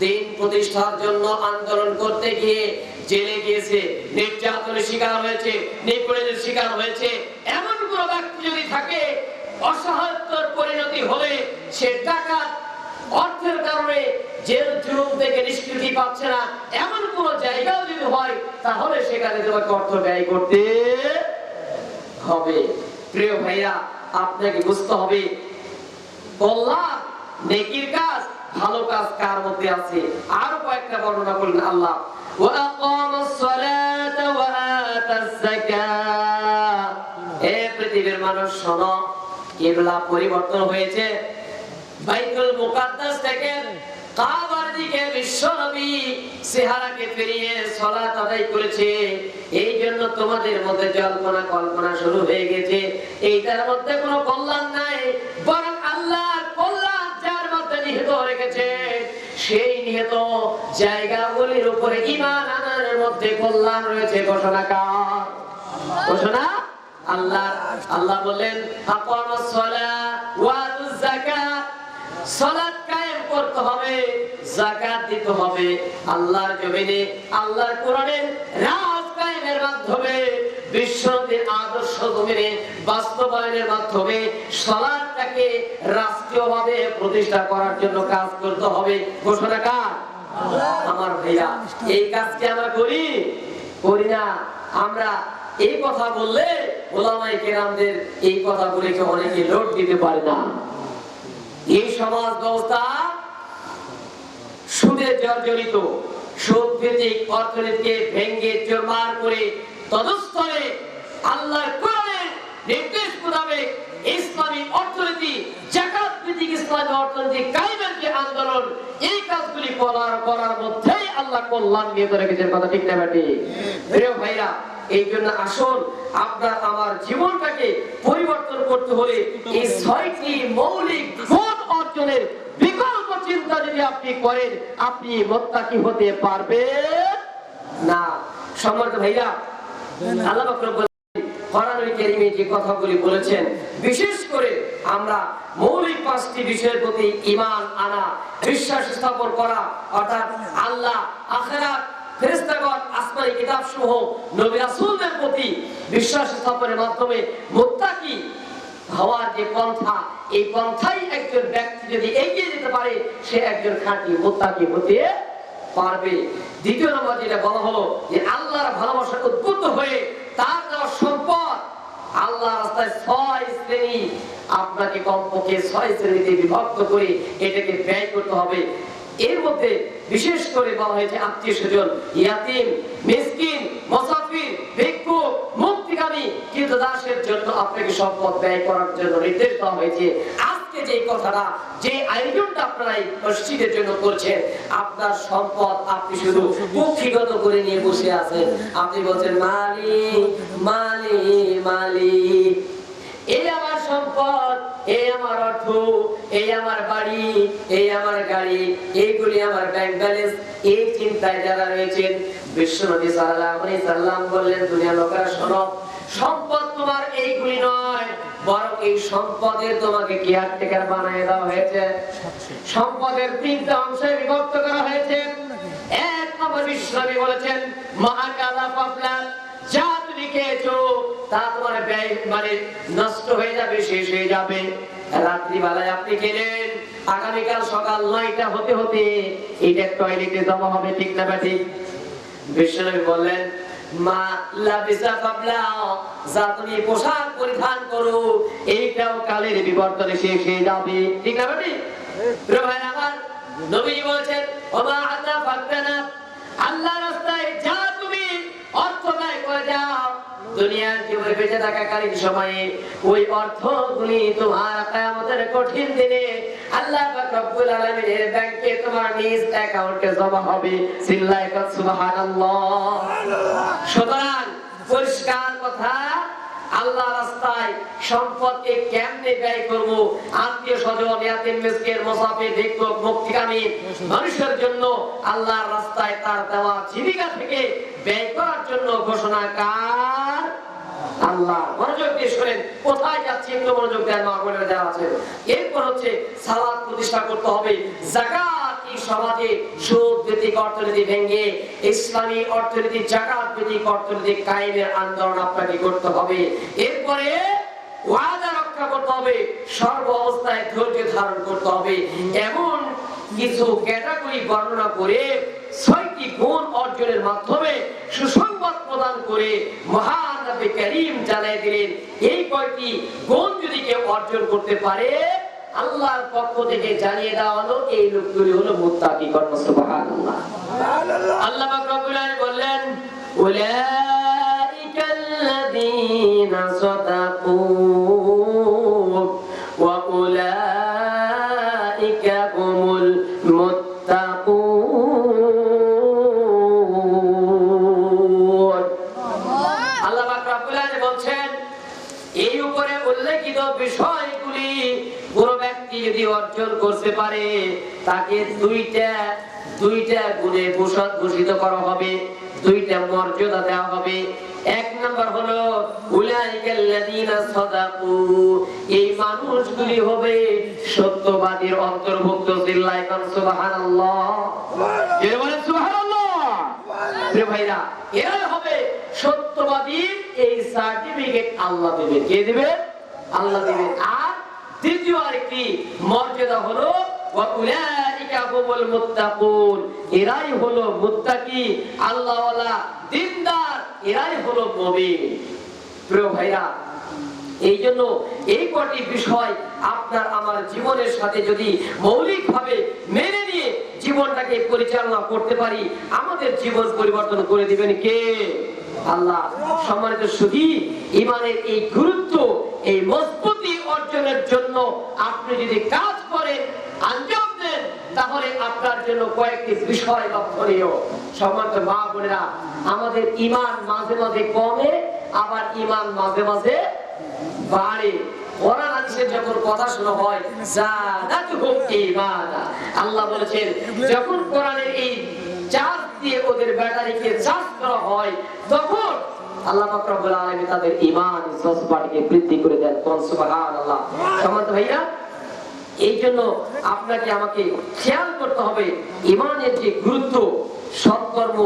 দিন প্রতিষ্ঠার জন্য আন্দোলন করতে গিয়ে জেলে গিয়েছে, নির্যাতনের শিকার হয়েছে, নিপীড়নের শিকার হয়েছে এমন কোন ব্যক্তি যদি থাকে, অসহায়তার পরিণতি হলে সে টাকা অর্থের কারণে জেল জুলুম থেকে নিষ্কৃতি পাচ্ছে না, এমন কোন জায়গাও যদি হয় তাহলে সেখানে তোমাকে অর্থ ব্যয় করতে হবে। প্রিয় ভাইরা, আপনাকে বুঝতে হবে কল্যাণ, নেকির কাজ, ভালো কাজ কার মধ্যে আছে। আরো কয়েকটা বর্ণনা করলেন আল্লাহ, ওয়া আকামাস সালাতা ওয়া আতাস যাকাত। হে পৃথিবীর মানুষ শোনো, কিবলা পরিবর্তন হয়েছে। বাইতুল মুকাদ্দাস থেকে কাবার দিকে বিশ্বনবী চেহারাকে ফিরিয়ে সালাত আদায় করেছে। এই জন্য তোমাদের মধ্যে জল্পনা কল্পনা শুরু হয়ে গেছে। এইটার মধ্যে কোনো কল্যাণ নাই, বরং আল্লাহর কল্যাণ যার মধ্যে নিহিত রেখেছে সেই নিহিত জায়গাগুলির উপরে ঈমান আনার মধ্যে কল্যাণ রয়েছে। ঘোষণাকার ঘোষণা আল্লাহ। আল্লাহ বলেন আকামাস সালাত ওয়া আতুজ যাকাত, সালাত কায়েম করতে হবে, যাকাত দিতে হবে। আল্লাহর জমিনে আল্লাহর কোরআনের রাজ কায়েমের মাধ্যমে, বিশ্বনবীর আদর্শ জমিনে বাস্তবায়নের মাধ্যমে সালাতটাকে রাষ্ট্রীয়ভাবে প্রতিষ্ঠা করার জন্য কাজ করতে হবে। ঘোষণা কার? আমার ভাইরা, এই কাজকে আমরা করি না। আমরা এই কথা বললে ওলামায়ে কেরামদের এই কথাগুলিকে অনেকে লোড দিতে পারে না। এই সমাজ ব্যবস্থা সুদে জর্জরিত, সুদ ভিত্তিক অর্থনীতিকে ভেঙে চুরমার করে তদস্থলে আল্লাহর কোরআনের নির্দেশ মোতাবেক ইসলামী অর্থনীতি, যাকাত ভিত্তিক ইসলামী অর্থনীতি কায়েমের যে আন্দোলন, এই কাজগুলি করার মধ্যেই আল্লাহ কল্যাণ নিয়ে রেখেছেন। কথা ঠিক না বেটি? প্রিয় ভাইরা, এই জন্য আসুন আপনার আমার জীবনটাকে পরিবর্তন করতে হলে এই 6টি মৌলিক গুণ অর্জনের বিকল্প চিন্তা যদি আপনি করেন, আপনি মুত্তাকি হতে পারবেন না। সম্মানিত ভাইরা, আল্লাহ পাক রব্বুল আলামিন কোরআনুল কারীমে যে কথাগুলি বলেছেন, বিশেষ করে আমরা মৌলিক 5টি বিষয়ের প্রতি ঈমান আনা, বিশ্বাস স্থাপন করা, অর্থাৎ আল্লাহ, আখিরাত, ফেরেশতাগণ, আসমানী কিতাবসমূহ, নবী রাসূলদের প্রতি বিশ্বাস স্থাপনের মাধ্যমে মুত্তাকি হওয়ার যে পন্থা, এই পন্থাই একজন ব্যক্তি যদি এগিয়ে যেতে পারে, সে একজন খাঁটি মুত্তাকি হতে পারবে। দ্বিতীয় নম্বর যেটা বলা হলো যে আল্লাহর ভালোবাসা উদ্বুদ্ধ হয়ে তার দেওয়া সম্পদ আল্লাহর রাস্তায় 6 শ্রেণী, আপনাকে কমপক্ষে 6 শ্রেণীতে বিভক্ত করে এটাকে ব্যয় করতে হবে। এর মধ্যে বিশেষ করে বলা হয়েছে আত্মীয় স্বজন, ইয়াতিম, মিসকিন, মুসাফির, ভিক্ষুক, মুক্তিকামী, কৃতদাসের জন্য আপনাকে সম্পদ ব্যয় করার জন্য নির্দেশ দেওয়া হয়েছে। আজকে যে কথাটা, যে আয়োজনটা আপনারা এই মসজিদের জন্য করছেন, আপনার সম্পদ আপনি শুধু কুক্ষিগত করে নিয়ে বসে আছেন। আপনি বলছেন মালিক মালিক মালিক, এই আমার সম্পদ, এই আমার অর্থ, এই আমার বাড়ি, এই আমার গাড়ি, এইগুলি আমার ব্যাংক ব্যালেন্স। এই চিন্তায় যারা রয়েছেন, বিশ্বনবী সাল্লাল্লাহু আলাইহি সাল্লাম বললেন, দুনিয়ার লোকেরা শোনো, সম্পদ তোমার এইগুলি নয়, বরং এই সম্পদের তোমাকে কেয়ারটেকার বানিয়ে দেওয়া হয়েছে। সম্পদের 3টা অংশে বিভক্ত করা হয়েছে। 1 নম্বর বিশ্বনবী বলেছেন মাআকালা ফাফলা, যা তুমি খেয়েছো তা তোমার ব্যয় মানে নষ্ট হয়ে যাবে, শেষ হয়ে যাবে। রাত্রি বেলায় আপনি খেলেন, আগামীকাল সকাল 9টা হতে হতে এটা টয়লেটে জমা হবে। ঠিক না ঠিক? বিশ্বনবী বললেন মা লাবিসা ফাবলা, যা তুমি পোশাক পরিধান করো এইটাও কালের বিবর্তনে শেষ হয়ে যাবে। ঠিক না ঠিক? ভাই আমার নবী বলেছেন ওমা আতা ফাকতানা, আল্লাহর রাস্তায় যা তুমি অর্থ ব্যয় করে যাও, দুনিয়ার জীবনে বেঁচে থাকাকালীন সময়ে ওই অর্থগুলি তোমার কিয়ামতের কঠিন দিনে আল্লাহ পাক রব্বুল আলামিনের ব্যাংকে তোমার নিজ অ্যাকাউন্টে জমা হবে। চিল্লায়ে কর সুবহানাল্লাহ। সুতরাং পরিষ্কার কথা, আল্লাহ রাস্তায় সম্পদকে কেমনে ব্যয় করব, আত্মীয় স্বজন, ইয়াতিম মিসকিন, মুসাফির, ভিক্ষুক, মুক্তিকামী মানুষের জন্য আল্লাহর রাস্তায় তার দেওয়া জীবিকা থেকে ব্যয় করার জন্য ঘোষণা কার? আল্লাহ। মনোযোগ দিয়ে শুনেন, কোথায় যাচ্ছে একটু মনোযোগ দেন মা বোনেরা যারা আছেন। এরপর হচ্ছে সালাত প্রতিষ্ঠা করতে হবে। যাকাত এই সমাজে সুদ ভিত্তিক অর্থনীতি ভেঙে ইসলামী অর্থনীতি, যাকাত ভিত্তিক অর্থনীতি কায়েমের আন্দোলন আপনাকে করতে হবে। এরপরে ওয়াদা রক্ষা করতে হবে, সর্ব অবস্থায় ধৈর্য ধারণ করতে হবে। এমন কিছু ক্যাটাগরি বর্ণনা করে ৬টি গুণ অর্জনের মাধ্যমে সুসংবাদ প্রদান করে মহান নবী করিম জানিয়ে দিলেন, এই কয়টি গুণ যদি কেউ অর্জন করতে পারে আল্লাহর পক্ষ থেকে জানিয়ে দেওয়া হলো এই লোকগুলি হলো মুত্তাকি। সুবহানাল্লাহ। আল্লাহ পাক রব্বুল আলামিন বললেন, উলাইকাল্লাযীনা সাদাকু ওয়া উলাইকা হুমুল মুত্তাকুন। আল্লাহ পাক রব্বুল আলামিন বলছেন, এই উপরে উল্লেখিত বিষয়গুলি কোন ব্যক্তি যদি অর্জন করতে পারে তাকে দুইটা গুণে ভূষিত করা হবে, দুইটা মর্যাদা দেওয়া হবে। এক নাম্বার হলো উলাইকাল্লাযীনা সাদাকু, এই মানুষগুলি হবে সত্যবাদীর অন্তর্ভুক্ত। চিল্লায় কোন সুবহানাল্লাহ। কে বলেন সুবহানাল্লাহ? প্রিয় ভাইরা, এরা হবে সত্যবাদীর এই সার্টিফিকেট আল্লাহ দেবে। কে দিবে? আল্লাহ দিবেন। আর দ্বিতীয় আরেকটি মর্যাদা হলো ওয়া উলাইকা হুমুল মুত্তাকুন, এরাই হলো মুত্তাকি, আল্লাহওয়ালা, দিনদার, এরাই হলো মুমিন। প্রিয় ভাইরা, এই জন্য এই কটি বিষয় আপনার আমার জীবনের সাথে যদি মৌলিকভাবে মেনে নিয়ে জীবনটাকে পরিচালনা করতে পারি, আমাদের জীবন পরিবর্তন করে দিবেন কে? আল্লাহ। সম্মানিত সুধী, ঈমানের এই গুরুত্ব, এই মজবুতি অর্জনের জন্য আপনি যদি কাজ করেন, আঞ্জাম দেন, তাহলে আপনার জন্য কয়েকটি বিষয় লক্ষণীয়। সম্মানিত মা বোনেরা, আমাদের ঈমান মাঝে মাঝে কমে, আবার ঈমান মাঝে মাঝে বাড়ে। কোরআন হাদিসের যখন কথা শোনা হয়, যাদাতুহুম ঈমানা, আল্লাহ বলেছেন যখন কোরআনের এই চার্জ দিয়ে ওদের ব্যাটারিকে চার্জ করা হয়, তখন আল্লাহ পাক রব্বুল আলামিন তাদের ঈমান জজবাকে বৃদ্ধি করে দেন। সুবহানাল্লাহ। সম্মানিত ভাইরা, এই জন্য আপনাকে আমাকে খেয়াল করতে হবে ঈমানের যে গুরুত্ব, সৎকর্ম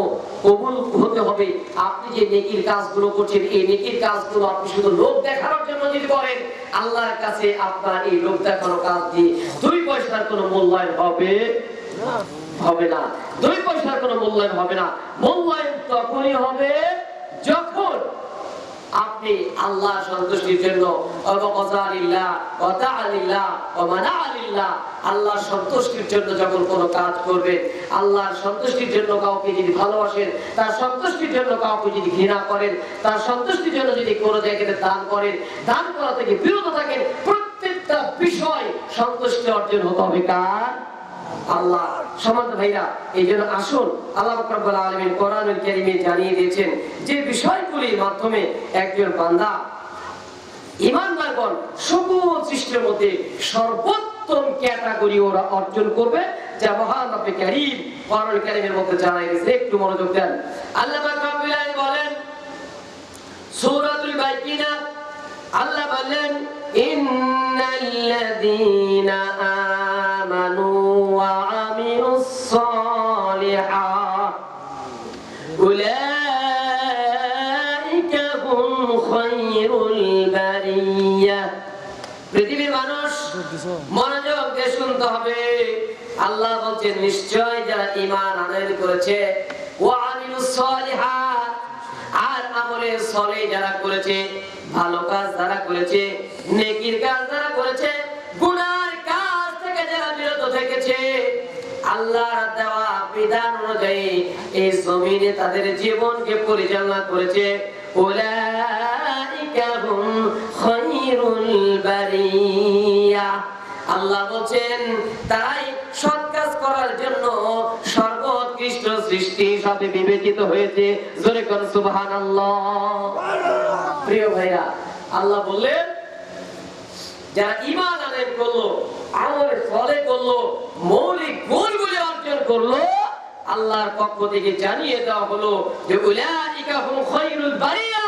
কবুল হতে হবে। আপনি যে নেকির কাজগুলো করছেন, এই নেকির কাজগুলো আপনি শুধু লোক দেখানোর জন্য যদি করেন, আল্লাহর কাছে আপনার এই লোক দেখানো কাজ দিয়ে 2 পয়সার কোনো মূল্যায়ন হবে না। 2 পয়সার কোনো মূল্যায়ন হবে না। মূল্যায়ন তখনই হবে যখন আপনি আল্লাহ সন্তুষ্টির জন্য আল্লাহর সন্তুষ্টির জন্য যখন কোনো কাজ করবেন, আল্লাহর সন্তুষ্টির জন্য কাউকে যদি ভালোবাসেন, তার সন্তুষ্টির জন্য কাউকে যদি ঘৃণা করেন, তার সন্তুষ্টির জন্য যদি কোনো জায়গাতে দান করেন, দান করা থেকে বিরত থাকেন, প্রত্যেকটা বিষয় সন্তুষ্টি অর্জন হতে হবে কার? আল্লাহ। সম্মানিত ভাইরা, এই জন্য আসুন, আল্লাহ পাক রব্বুল আলামিন কোরআনুল কারীমে জানিয়ে দিয়েছেন যে বিষয়গুলির মাধ্যমে একজন বান্দা, ঈমানদারগণ সকল সৃষ্টির মধ্যে সর্বোত্তম ক্যাটাগরি ওরা অর্জন করবে, যা মহান নবী করিম কোরআনুল কারীমের মধ্যে জানিয়ে দিয়েছে। একটু মনোযোগ দেন। আল্লাহ পাক রব্বুল আলামিন বলেন সূরাতুল বাইকিনা, আল্লাহ বলেন ইন্নাল্লাযীনা আমানু ওয়া আমিলুস সালিহাত উলাইকা হুম খায়রুল বারিয়া। পৃথিবীর মানুষ মনোযোগ দিয়ে শুনতে হবে। আল্লাহ বলছেন নিশ্চয় যারা ঈমান আনয়ন করেছে, ওয়া আমিলুস সালিহাত, আর আমলে সলে যারা করেছে, ভালো কাজ যারা করেছে, নেকির কাজ যারা করেছে, গুনার কাজ থেকে যারা বিরত থেকেছে, আল্লাহর দেওয়া বিধান অনুযায়ী এই জমিনে তাদের জীবনকে পরিচালনা করেছে, উলাইকা হুম খায়রুল বারিয়া। আল্লাহ বলেন তারাই সৎ কাজ করার জন্য সর্বোৎকৃষ্ট সৃষ্টি হিসাবে বিবেচিত হয়েছে। জোরে কোন সুবহানাল্লাহ। প্রিয় ভাইরা, আল্লাহ বললেন যারা ঈমান আনয়ন করলো, আমল সালেহ করলো, মৌলিক গুণগুলি অর্জন করলো, আল্লাহর পক্ষ থেকে জানিয়ে দেওয়া হলো যে উলাইকা হুম খায়রুল বারিয়া,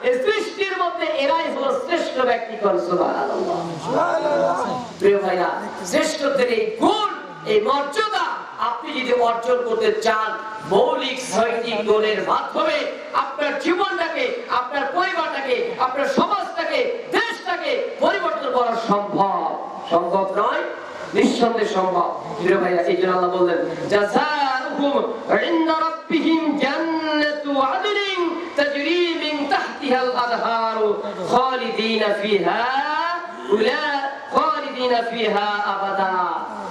এই সৃষ্টির মধ্যে এরাই হলো শ্রেষ্ঠ ব্যক্তি। সুবহানাল্লাহ। প্রিয় ভাইরা, শ্রেষ্ঠত্বের এই গুণ, এই মর্যাদা আপনি যদি অর্জন করতে চান, মৌলিক ৬টি গুণের মাধ্যমে আপনার জীবনটাকে, আপনার পরিবারটাকে, আপনার সমাজটাকে, দেশটাকে পরিবর্তন করা সম্ভব। সম্ভব নয়? নিঃসন্দেহে সম্ভব। প্রিয় ভাইরা, এই জন্য আল্লাহ বললেন জাযাউহুম ইনদা রাব্বিহিম জান্নাতু আদনিন তাজরি মিন তাহতিহাল আনহারু খালিদিনা ফিহা খালিদিনা ফিহা আবাদা।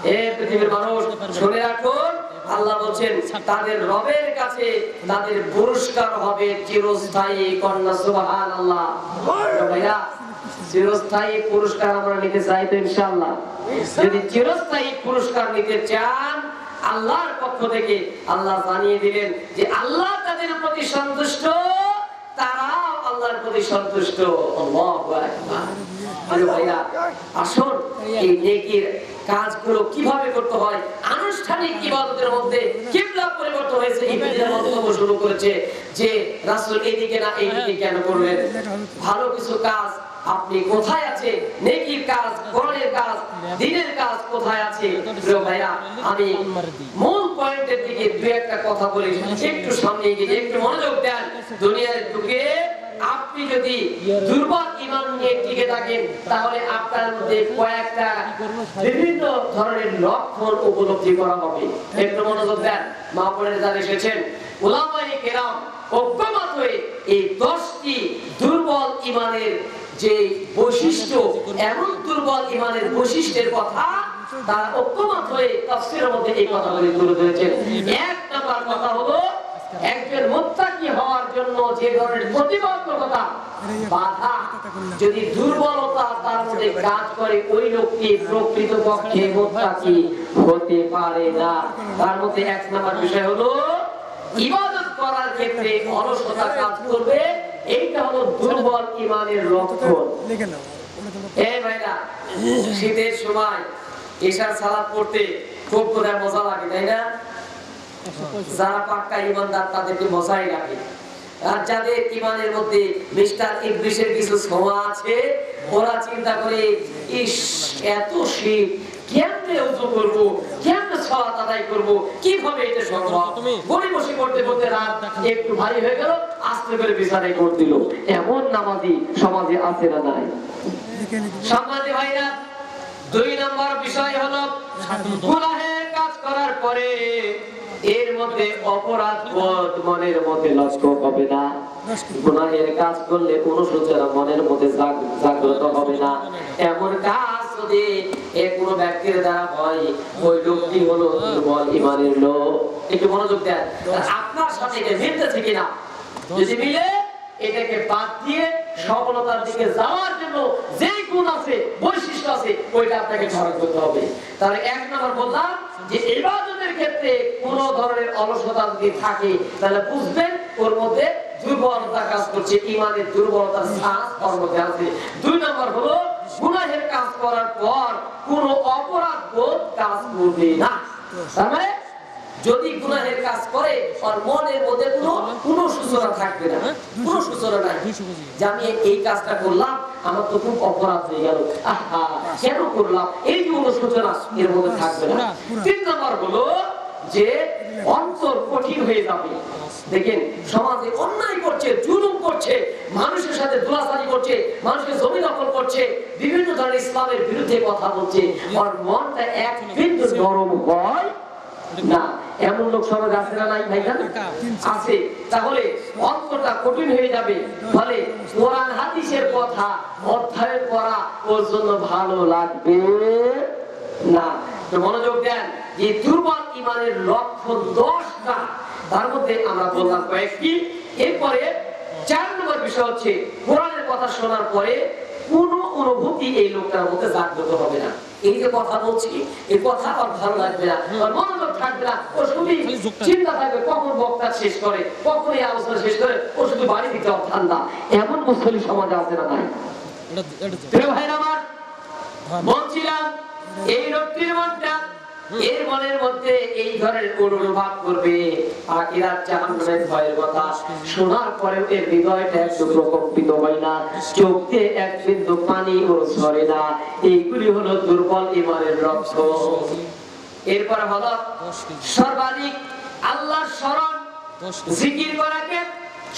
হে পৃথিবীর মানুষ, শুনে রাখুন, আল্লাহ বলেন তাদের রবের কাছে তাদের পুরস্কার হবে চিরস্থায়ী। কন্যা সুবহানাল্লাহ। ভাইয়া, চিরস্থায়ী পুরস্কার আমরা নিতে চাই তো ইনশাআল্লাহ? যদি চিরস্থায়ী পুরস্কার নিতে চান, আল্লাহর পক্ষ থেকে আল্লাহ জানিয়ে দিলেন যে আল্লাহ তাদের প্রতি সন্তুষ্ট, তারাও আল্লাহর প্রতি সন্তুষ্ট। আল্লাহু আকবার। আরে ভাইয়া, আসুন এই নেকির কাজগুলো কিভাবে করতে হয়, আনুষ্ঠানিক ইবাদতের মধ্যে কিবলা পরিবর্তন হয়েছে। ইবনে বক্তব্য শুরু করেছে যে রাসূল এদিকে না এইদিকে কেন করলেন? ভালো কিছু কাজ আপনি কোথায় আছে? নেকির কাজ, কোরআনের কাজ, দ্বীনের কাজ কোথায় আছে? প্রিয় ভাইরা, আমি মূল পয়েন্টের দিকে দুই একটা কথা বলি, একটু সামনে এগিয়ে একটু মনোযোগ দেন। দুনিয়ার যুগে আপনি যদি দুর্বল ঈমান নিয়ে টিকে থাকেন, তাহলে আপনার মধ্যে কয়েকটা বিভিন্ন ধরনের লক্ষণ উপলব্ধি করা হবে। একটু মনোযোগ দেন। মা বোনেরা যারা এসেছেন, উলামায়ে কেরাম ঐক্যমত হয়ে এই 10টি দুর্বল ঈমানের যে বৈশিষ্ট্য, এমন দুর্বল ঈমানের বৈশিষ্ট্যের কথা তারা ঐক্যমত হয়ে তাফসীরের মধ্যে এই কথাগুলি তুলে ধরেছেন। এক নাম্বার কথা হলো, একজন মুত্তাকি হওয়ার জন্য যে ধরনের প্রতিবন্ধকতা, বাধা, যদি দুর্বলতা তার মধ্যে কাজ করে, ওই লোকটি প্রকৃতপক্ষে মুত্তাকি হতে পারে না। তার মধ্যে এক নাম্বার বিষয় হলো ইবাদত করার ক্ষেত্রে অলসতা কাজ করবে। এইটা হলো দুর্বল ঈমানের লক্ষণ। এই ভাইরা, শীতের সময় ইশার সালাত পড়তে খুব করে মজা লাগে, তাই না? যারা পাক্কা ঈমানদার তাদেরকে মজাই লাগে। আর যাদের ঈমানের মধ্যে মিস্টার ইবলিসের কিছু ছোঁয়া আছে, ওরা চিন্তা করে, ইস এত শীত, কেমনে ওযু করব, কেমনে সালাত আদায় করব, কিভাবে এটা সম্ভব? বসে বসে করতে করতে রাত একটু ভারী হয়ে গেল, আস্তে করে বিছানায় করে দিল। এমন নামাজি সমাজে আছে না নাই? সম্মানিত ভাইরা, 2 নম্বর বিষয় হলো গুনাহের কাজ করার পরে এর মধ্যে অপরাধ বোধ মনের মধ্যে নষ্ট হবে না। গুনাহের কাজ করলে অনুশোচনা মনের মধ্যে জাগ্রত হবে না। এমন কাজ যদি কোনো ব্যক্তির দ্বারা হয়, ওই লোকটি হলো দুর্বল ঈমানের লোক। একটু মনোযোগ দেন। আপনার সাথে এটা মিলতেছে কিনা? যদি মিলে, এটাকে বাদ দিয়ে সফলতার দিকে যাওয়ার জন্য যে গুণ আছে, বৈশিষ্ট্য আছে, ওইটা আপনাকে ধারণ করতে হবে। তাহলে এক নম্বর বললাম যে ইবাদতের ক্ষেত্রে কোন ধরনের অলসতা যদি থাকে, তাহলে বুঝবেন ওর মধ্যে দুর্বলতা কাজ করছে, ঈমানের দুর্বলতার ছাপ ওর মধ্যে আছে। 2 নম্বর হলো গুনাহের কাজ করার পর কোন অপরাধ বোধ কাজ করবে না। তার মানে যদি গুনাহের কাজ করে, আর মনের মধ্যে কোনো সূচনা থাকবে না, কোনো সূচনা নাই যে আমি এই কাজটা করলাম, আমার তো খুব অপরাধ হয়ে গেল, আহা কেন করলাম, এই যে কোনো সূচনা এর মধ্যে থাকবে না। 3 নম্বর হলো যে অন্তর কঠিন হয়ে যাবে। দেখেন, সমাজে অন্যায় করছে, জুলুম করছে, মানুষের সাথে দুলাচারি করছে, মানুষকে জমি দখল করছে, বিভিন্ন ধরনের ইসলামের বিরুদ্ধে কথা বলছে, আর মনটা এক বিন্দু নরম হয় না। এমন লোক সমাজ আছে না নাই ভাইজান? আছে। তাহলে অন্তরটা কঠিন হয়ে যাবে, ফলে কোরআন হাদিসের কথা অধ্যয়ন করা ওর জন্য ভালো লাগবে না। তো মনোযোগ দেন, যে দুর্বল ঈমানের লক্ষণ 10টা, তার মধ্যে আমরা বললাম কয়েকটি। এরপরে 4 নম্বর বিষয় হচ্ছে, কোরআনের কথা শোনার পরে কোন অনুভূতি এই লোকটার মধ্যে জাগ্রত হবে না। এই যে কথা বলছি, এই কথা আর ভালো লাগবে না, আর মনোযোগ থাকবে না, ও শুধু চিন্তা থাকবে কখন বক্তা শেষ করে, কখন এই আলোচনা শেষ করে, ও শুধু বাড়ি দিতে ঠান্ডা। এমন মুসলিম সমাজে আছে না নাই? প্রিয় ভাইরা আমার, বলছিলাম এই লোকটির মনটা, এর মনের মধ্যে এই ধরনের অনুভব করবে আখিরাত জাহান্নামের ভয়ের কথা শোনার পরেও এর হৃদয়টা একটু প্রকম্পিত হয় না, চোখ দিয়ে এক বিন্দু পানি ও ঝরে না। এইগুলি হলো দুর্বল ঈমানের লক্ষণ। এরপর হলো সর্বাধিক আল্লাহর স্মরণ, জিকির করাকে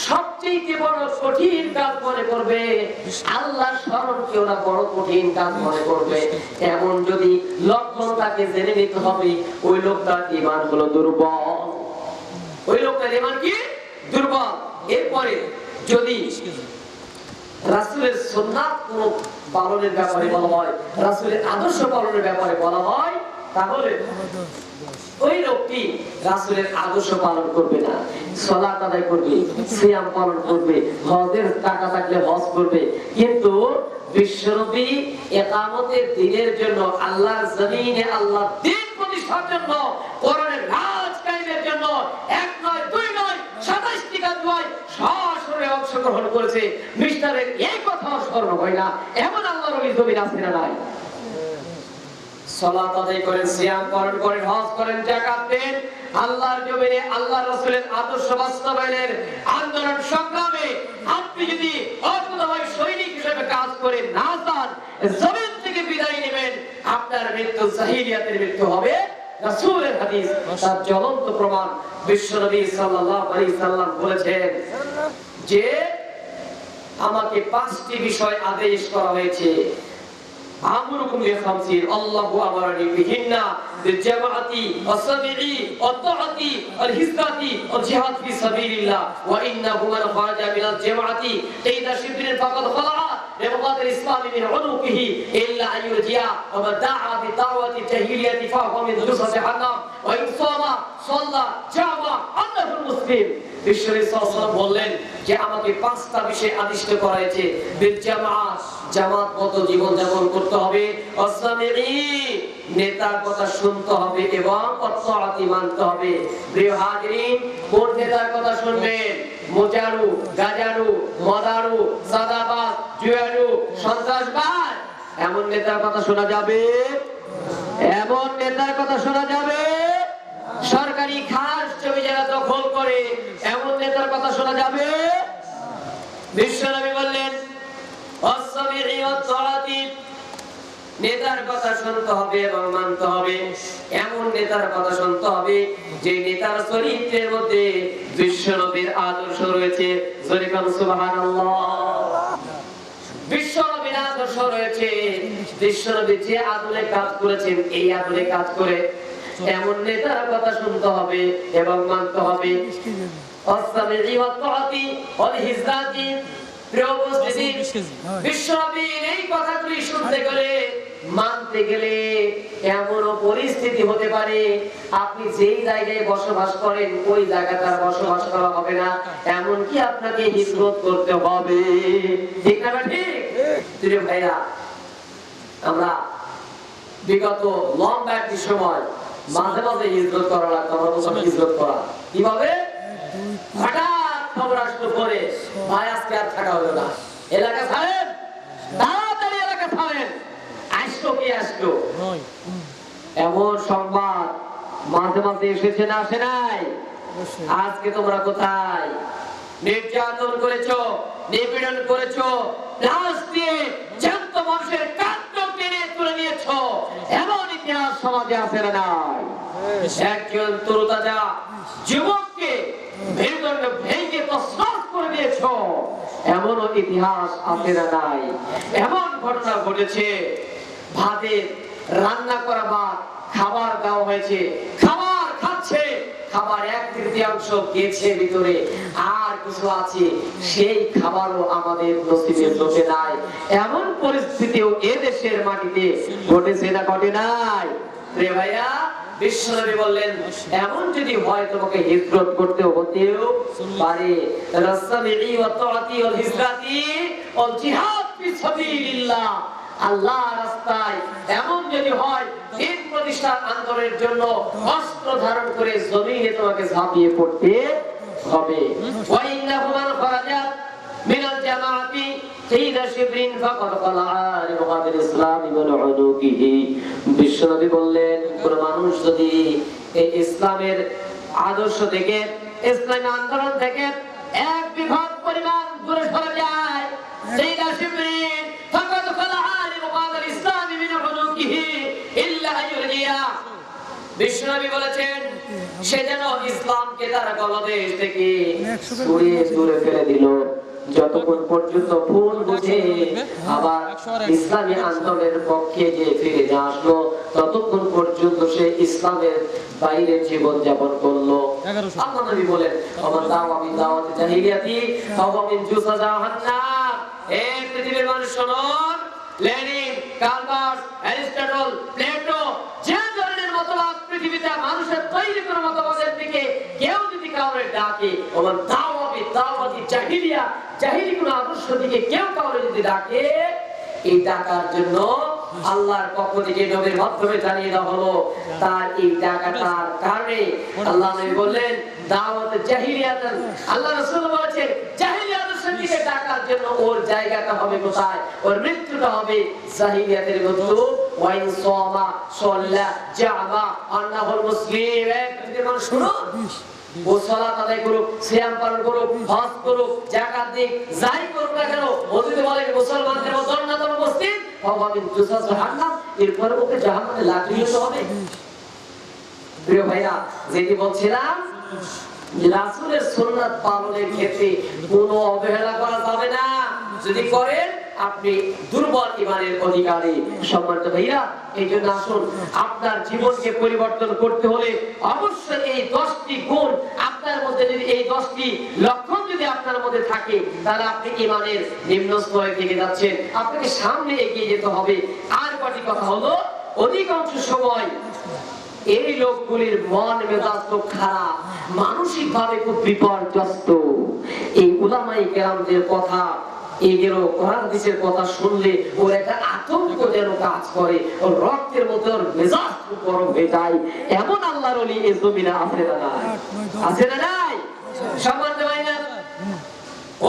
সবচেয়ে বড় কঠিন কাজ মনে করবে, আল্লাহর স্মরণকে ওরা বড় কঠিন কাজ মনে করবে। এমন যদি লক্ষণ তাকে জেনে নিতে হবে, ওই লোকটার ঈমান হলো দুর্বল, ওই লোকটার ঈমান কি দুর্বল। এরপরে যদি রাসূলের সুন্নাত কোন পালনের ব্যাপারে বলা হয়, রাসূলের আদর্শ পালনের ব্যাপারে বলা হয়, তাহলে ওই লোকটি রাসূলের আদর্শ পালন করবে না, সালাত আদায় করবে, সিয়াম পালন করবে, হজের টাকা থাকলে হজ করবে, কিন্তু বিশ্বনবী ইকামতের দিনের জন্য, আল্লাহর জমিনে আল্লাহ দ্বীন প্রতিষ্ঠার জন্য, কোরআনের রাজ কায়েমের জন্য এক নয় দুই নয় 27টি গাজওয়ায় সরাসরি অংশগ্রহণ করেছে। মিস্টারের এই কথা স্মরণ হয় না, এমন আল্লাহর ওলি জমিন আছে না নাই? সালাত আদায় করেন, সিয়াম পালন করেন, হজ করেন, যাকাত দেন, আল্লাহর জমিনে আল্লাহর রাসূলের আদর্শ বাস্তবায়নের আন্দোলন সংগ্রামে আপনি যদি অদ্ভুতভাবে সৈনিক হিসেবে কাজ করে না যান, জমিন থেকে বিদায় নেবেন, আপনার মৃত্যু জাহিলিয়াতের মৃত্যু হবে। রাসূলের হাদিস তার জ্বলন্ত প্রমাণ। বিশ্বনবী সাল্লাল্লাহু আলাইহি সাল্লাম বলেছেন যে আমাকে 5টি বিষয় আদেশ করা হয়েছে। আমরুকুম বিখামসিন, আল্লাহু আমারানি বিহিন্না, বিজামাআতি ওয়াসবিই ওয়াতাআতি ওয়ালহিজরাতি ওয়ালজিহাদ ফি সাবিলিল্লাহ, ওয়া ইন্নাহু মান খারাজা মিনাল জামাআতি কাইদা শিবরিন ফাকাদ খালাআ লিবাদাতিল ইসলামি মিন উনুকিহি ইল্লা আইয়ুজিয়া ওয়া মান দাআ বিদাওয়াতি জাহিলিয়াতি ফাহুয়া মিন দুসা জাহান্নাম ওয়া ইন সামা সাল্লা জামা আন্নাহুল মুসলিম। বিশ্বনবী সাল্লাল্লাহু আলাইহি ওয়াসাল্লাম বললেন যে আমাকে 5টা বিষয় আদিষ্ট করা হয়েছে। বিল জামাআত, জামাতগত জীবন যাপন করতে হবে, ওয়াসমিই, নেতার কথা শুনতে হবে, এবং ওয়াতাআতি, মানতে হবে। প্রিয় হাজিরিন, কোন নেতার কথা শুনবেন? মোজারু, গাজারু, মদারু, সাদাবাজ, জুয়ারু, সন্ত্রাসবাজ, এমন নেতার কথা শোনা যাবে? এমন নেতার কথা শোনা যাবে? সরকারি খাস জমি যারা দখল করে, এমন নেতার কথা শোনা যাবে? বিশ্বনবী বললেন ওয়াসমিই ওয়াতাআতি, নেতার কথা শুনতে হবে এবং মানতে হবে। এমন নেতার কথা শুনতে হবে যে নেতার চরিত্রের মধ্যে বিশ্বনবীর আদর্শ রয়েছে। জোরে বলুন সুবহানাল্লাহ। বিশ্বনবীর আদর্শ রয়েছে, বিশ্বনবী যে আদলে কাজ করেছেন এই আদলে কাজ করে, এমন নেতার কথা শুনতে হবে এবং মানতে হবে। ওয়াসমিই ওয়াতাআতি ওয়ালহিজরাতি, বিশ্বনবীর এই কথাগুলি শুনতে গেলে, মানতে গেলে এমন পরিস্থিতি হতে পারে আপনি যেই জায়গায় বসবাস করেন ওই জায়গাটার বসবাস করা হবে না, এমনকি আপনাকে হিজরত করতে হবে। ঠিক না ঠিক? প্রিয় ভাইরা, আমরা বিগত লম্বা একটি সময় মাঝে মাঝে হিজরত করা লাগতো। আমরা বললাম হিজরত করা কিভাবে? হঠাৎ খবর আসলো পরে, ভাই আজকে আর থাকা হলো না, এলাকা ছাড়েন, তাড়াতাড়ি এলাকা ছাড়েন। আসলো কি আসলো, এমন সংবাদ মাঝে মাঝে এসেছে না আসে নাই? আজকে তোমরা কোথায়? নির্যাতন করেছো, নিপীড়ন করেছো, লাশ দিয়ে জ্যান্ত মানুষের কাণ্ড টেনে তুলে নিয়েছো, এমন ইতিহাস সমাজে আছে না নাই? একজন তরুতাজা যুবককে মেরুদণ্ড ভেঙে তছনছ করে দিয়েছো, এমন ইতিহাস আছে না নাই? এমন ঘটনা ঘটেছে, ভাতে রান্না করা ভাত খাবার দেওয়া হয়েছে, খাবার খাচ্ছে, খাবার 1/3 গেছে ভিতরে, আর কিছু আছে, সেই খাবারও আমাদের নসিবে জোটে নাই। এমন পরিস্থিতিও এদেশের মাটিতে ঘটেছে না ঘটে নাই? রে ভাইয়া, বিশ্বনবী বললেন এমন যদি হয় তোমাকে হিজরত করতে হতেও পারে। রাসূলুল্লাহি ওয়া তাআতি ওয়াল হিজরাতি ওয়াল জিহাদ ফি সাবিলিল্লাহ, আল্লাহ রাস্তায় এমন যদি হয় দিন প্রতিষ্ঠার আন্দোলনের জন্য অস্ত্র ধারণ করে জমিনে তোমাকে ঝাঁপিয়ে পড়তে হবে। ওয়াইন্নাহু মান ফারাজা মিনাল জামাআতি সাইয়্যিদা শিবরিন ফাকাদ ক্বালা'a লিমুকাতিল ইসলাম ওয়া উলুকিহি। বিশ্বনবী বললেন, কোন মানুষ যদি এই ইসলামের আদর্শ থেকে, ইসলামী আন্দোলন থেকে এক বিঘত পরিমাণ দূরে সরে যায়, সাইয়্যিদা শিবরিন ফাকাদ ক্বালা'a লিমুকাতিল ইসলাম ওয়া উলুকিহি ইল্লা আইয়ুরজিয়া। বিশ্বনবী বলেছেন, সে যেন ইসলামকে তার গলদেশ থেকে সরিয়ে দূরে ফেলে দিল, যতক্ষণ পর্যন্ত ভুল বুঝে আবার ইসলামী আন্দোলনের পক্ষে যে ফিরে না আসলো, ততক্ষণ পর্যন্ত সে ইসলামের বাইরে জীবন যাপন করলো। আল্লাহ নবী বলেন, আমার দাওয়া মিন দাওয়াতি জাহিলিয়াতি ওয়া মিন জুসা জাহান্নাম। এই পৃথিবীর মানুষ শুনুন, Lenin, Karl Marx, Aristotle, Plato, যে ধরনের মতবাদ পৃথিবীতে মানুষের তৈরি করা মতবাদের দিকে কেউ যদি কাউরে ডাকে, আমার দাওয়াতি জাহিলিয়া, জাহিলি কোন আদর্শ দিকে কেউ কাউরে যদি ডাকে, এই ডাকার জন্য আল্লাহর পক্ষ থেকে নবীর মাধ্যমে জানিয়ে দেওয়া হলো, তার এই ডাকাটার কারণে আল্লাহ নবী বললেন দাওয়াত জাহিলিয়াতান। আল্লাহ রাসূল বলেছেন, জাহিলিয়াতের দিকে ডাকার জন্য ওর জায়গাটা হবে কোথায়? ওর মৃত্যুটা হবে জাহিলিয়াতের মৃত্যু। ওয়াইন সামা সাল্লা জামা আন্নাহুল মুসলিম। পৃথিবীর মানুষ শুনো, ও সালাত আদায় করুক, সিয়াম পালন করুক, হজ করুক, যাকাত দিক, যাই করুক না কেন, ও যদি বলে মুসলমানদের মতো অন্যতম মুসলিম, ফাওয়াবিন জুসাস জাহান্নাম, এরপরে ওকে জাহান্নামে লাথি দিতে হবে। প্রিয় ভাইরা, যেটি বলছিলাম, রাসূলের সুন্নাত পালনের ক্ষেত্রে কোনো অবহেলা করা যাবে না। যদি করেন আপনি দুর্বল ঈমানের অধিকারী। সম্মানিত ভাইরা, এই জন্য আসুন, আপনার জীবনকে পরিবর্তন করতে হলে অবশ্যই এই 10টি গুণ আপনার মধ্যে, যদি এই 10টি লক্ষণ যদি আপনার মধ্যে থাকে, তাহলে আপনি ঈমানের নিম্ন স্তরে থেকে যাচ্ছেন, আপনাকে সামনে এগিয়ে যেতে হবে। আর কটি কথা হলো, অধিকাংশ সময় এই লোকগুলির মন মেজাজ তো খারাপ, মানসিক ভাবে খুব বিপর্যস্ত। এই উলামায়ে কেরামদের কথা, এগুলো কোরআন হাদিসের কথা শুনলে ওর একটা আতঙ্ক যেন কাজ করে, ওর রক্তের মধ্যে ওর মেজাজ গরম হয়ে যায়। এমন আল্লাহর ওলি এই জমিনে আছে না নাই? আছে না নাই? সম্মানিত ভাইরা,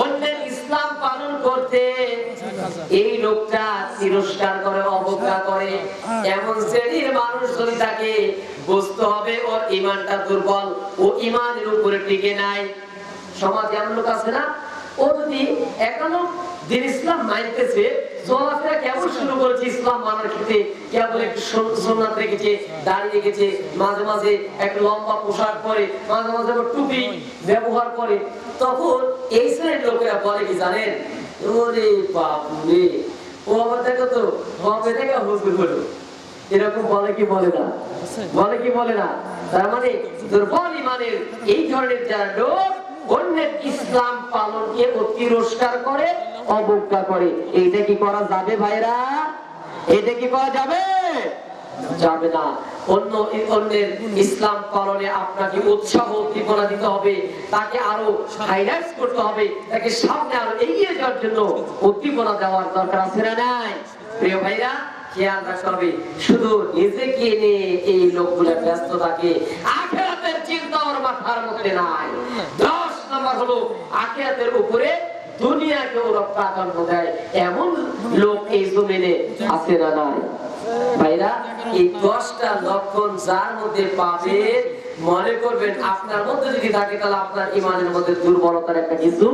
অন্যের ইসলাম পালন করতে এই লোকটা তিরস্কার করে, অবজ্ঞা করে, এমন শ্রেণীর মানুষ যদি তাকে বুঝতে হবে ওর ঈমানটা দুর্বল, ও ঈমানের উপরে টিকে নাই। সমাজে এমন লোক আছে না, ও যদি এখনো দিন ইসলাম মানতেছে, চলাফেরা কেমন শুরু করেছে ইসলাম মানার ক্ষেত্রে, কেবল একটু সুন্নাত রেখেছে, দাড়ি রেখেছে, মাঝে মাঝে একটা লম্বা পোশাক পরে, মাঝে মাঝে টুপি ব্যবহার করে, তখন এই শ্রেণীর লোকেরা বলে কি জানেন, ওরে বাপরে, ও আবার দেখো তো কবে থেকে হুজুর হলো, এরকম বলে কি বলে না? বলে কি বলে না? তার মানে দুর্বল ঈমানের এই ধরনের যারা লোক অন্যের ইসলাম পালনকে তিরস্কার করে, অবজ্ঞা করে, এইটা কি করা যাবে ভাইরা? এটা কি করা যাবে? যাবে না। অন্যের ইসলাম পালনে আপনাকে উৎসাহ উদ্দীপনা দিতে হবে, তাকে আরো হাইলাইট করতে হবে, তাকে সামনে আরো এগিয়ে যাওয়ার জন্য উদ্দীপনা দেওয়ার দরকার আছে না নাই? প্রিয় ভাইরা, খেয়াল রাখতে হবে, শুধু নিজেকে নিয়ে এই লোকগুলো ব্যস্ত থাকে, আখিরাতের চিন্তা ওর মাথার মধ্যে নাই। 10 নাম্বার হলো আখিরাতের উপরে দুনিয়াকে ওরা প্রাধান্য দেয়, এমন লোক এই জমিনে আছে না নাই? ভাইরা, এই 10টা লক্ষণ যার মধ্যে পাবে, মনে করবেন আপনার মধ্যে যদি থাকে, তাহলে আপনার ঈমানের মধ্যে দুর্বলতার একটা কিছু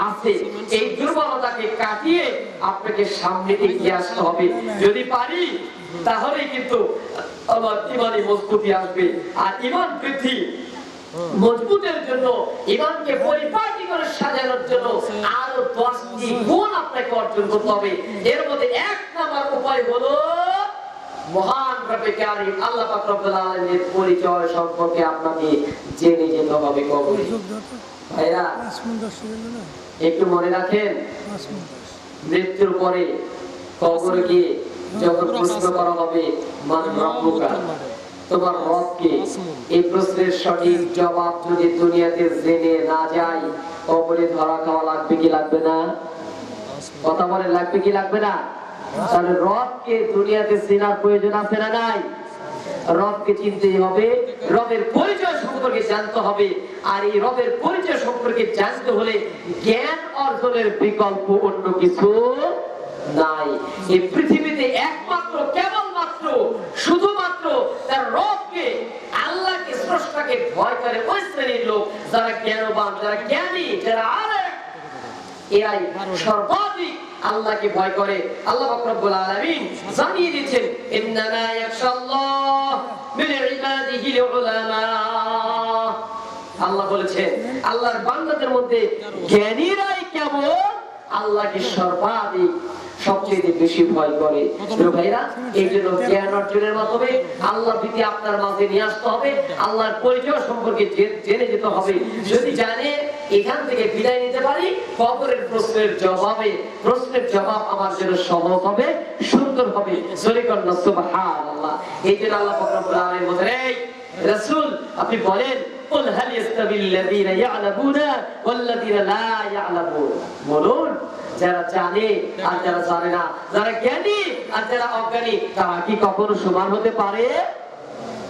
আছে। এই দুর্বলতাকে কাটিয়ে আপনাকে সামনে এগিয়ে আসতে হবে। যদি পারি, তাহলে কিন্তু আমার ঈমানে মজবুতি আসবে। আর ঈমান বৃদ্ধি মজবুতের জন্য, ঈমানকে পরিপাটি করে সাজানোর জন্য আরো 10টি গুণ আপনাকে অর্জন করতে হবে। এর মধ্যে 1 নাম্বার উপায় হলো মহান রব্বে কারীম আল্লাহ পাক রব্বুল আলামিনের পরিচয় সম্পর্কে আপনাকে জেনে যেতে হবে কবরে। ভাইরা, একটু মনে রাখেন, মৃত্যুর পরে কবরে গিয়ে যখন প্রশ্ন করা হবে, মান রাব্বুকা, তোমার রব কে, এই প্রশ্নের সঠিক জবাব যদি দুনিয়াতে জেনে না যায়, কবরে ধরা খাওয়া লাগবে কি লাগবে না? কথা বলে, লাগবে কি লাগবে না? তাহলে রবকে দুনিয়াতে চেনার প্রয়োজন আছে না নাই? রবকে চিনতেই হবে, রবের পরিচয় সম্পর্কে জানতে হবে। আর এই রবের পরিচয় সম্পর্কে জানতে হলে জ্ঞান অর্জনের বিকল্প অন্য কিছু নাই। এই পৃথিবীতে একমাত্র কেবলমাত্র শুধুমাত্র তার রবকে আল্লাহকে স্রষ্টাকে ভয় করে ওই শ্রেণীর লোক যারা জ্ঞানবান, যারা জ্ঞানী, যারা আলেম, এরাই সর্বাধিক আল্লাহকে ভয় করে। আল্লাহ পাক রব্বুল আলামিন জানিয়ে দিয়েছেন, ইন্নামা ইয়াখশাল্লাহ মিন ইবাদিহিল উলামা। আল্লাহ বলেছেন আল্লাহর বান্দাদের মধ্যে জ্ঞানীরাই কেবল আল্লাহকে সর্বাধিক সবচেয়ে বেশি ভয় করে। ভাইরা, এই জন্য জ্ঞান অর্জনের মাধ্যমে আল্লাহ ভীতি আপনার মাঝে নিয়ে আসতে হবে, আল্লাহর পরিচয় সম্পর্কে জেনে যেতে হবে। যদি জানে এখান থেকে বিদায় নিতে পারি, কবরের প্রশ্নের জবাব আমার জন্য সহজ হবে, সুন্দর হবে। সুবহানাল্লাহ। এই জন্য আল্লাহ পাক রব্বুল আলামিন বলেন, এই রাসূল আপনি বলেন, কুল হাল ইস্তাবিল লাযীনা ইয়া'লামুনা ওয়াল লাযীনা লা ইয়া'লামুন। বলুন, যারা জানে আর যারা জানে না, যারা জ্ঞানী আর যারা অজ্ঞানী, তারা কি কখনো সমান হতে পারে?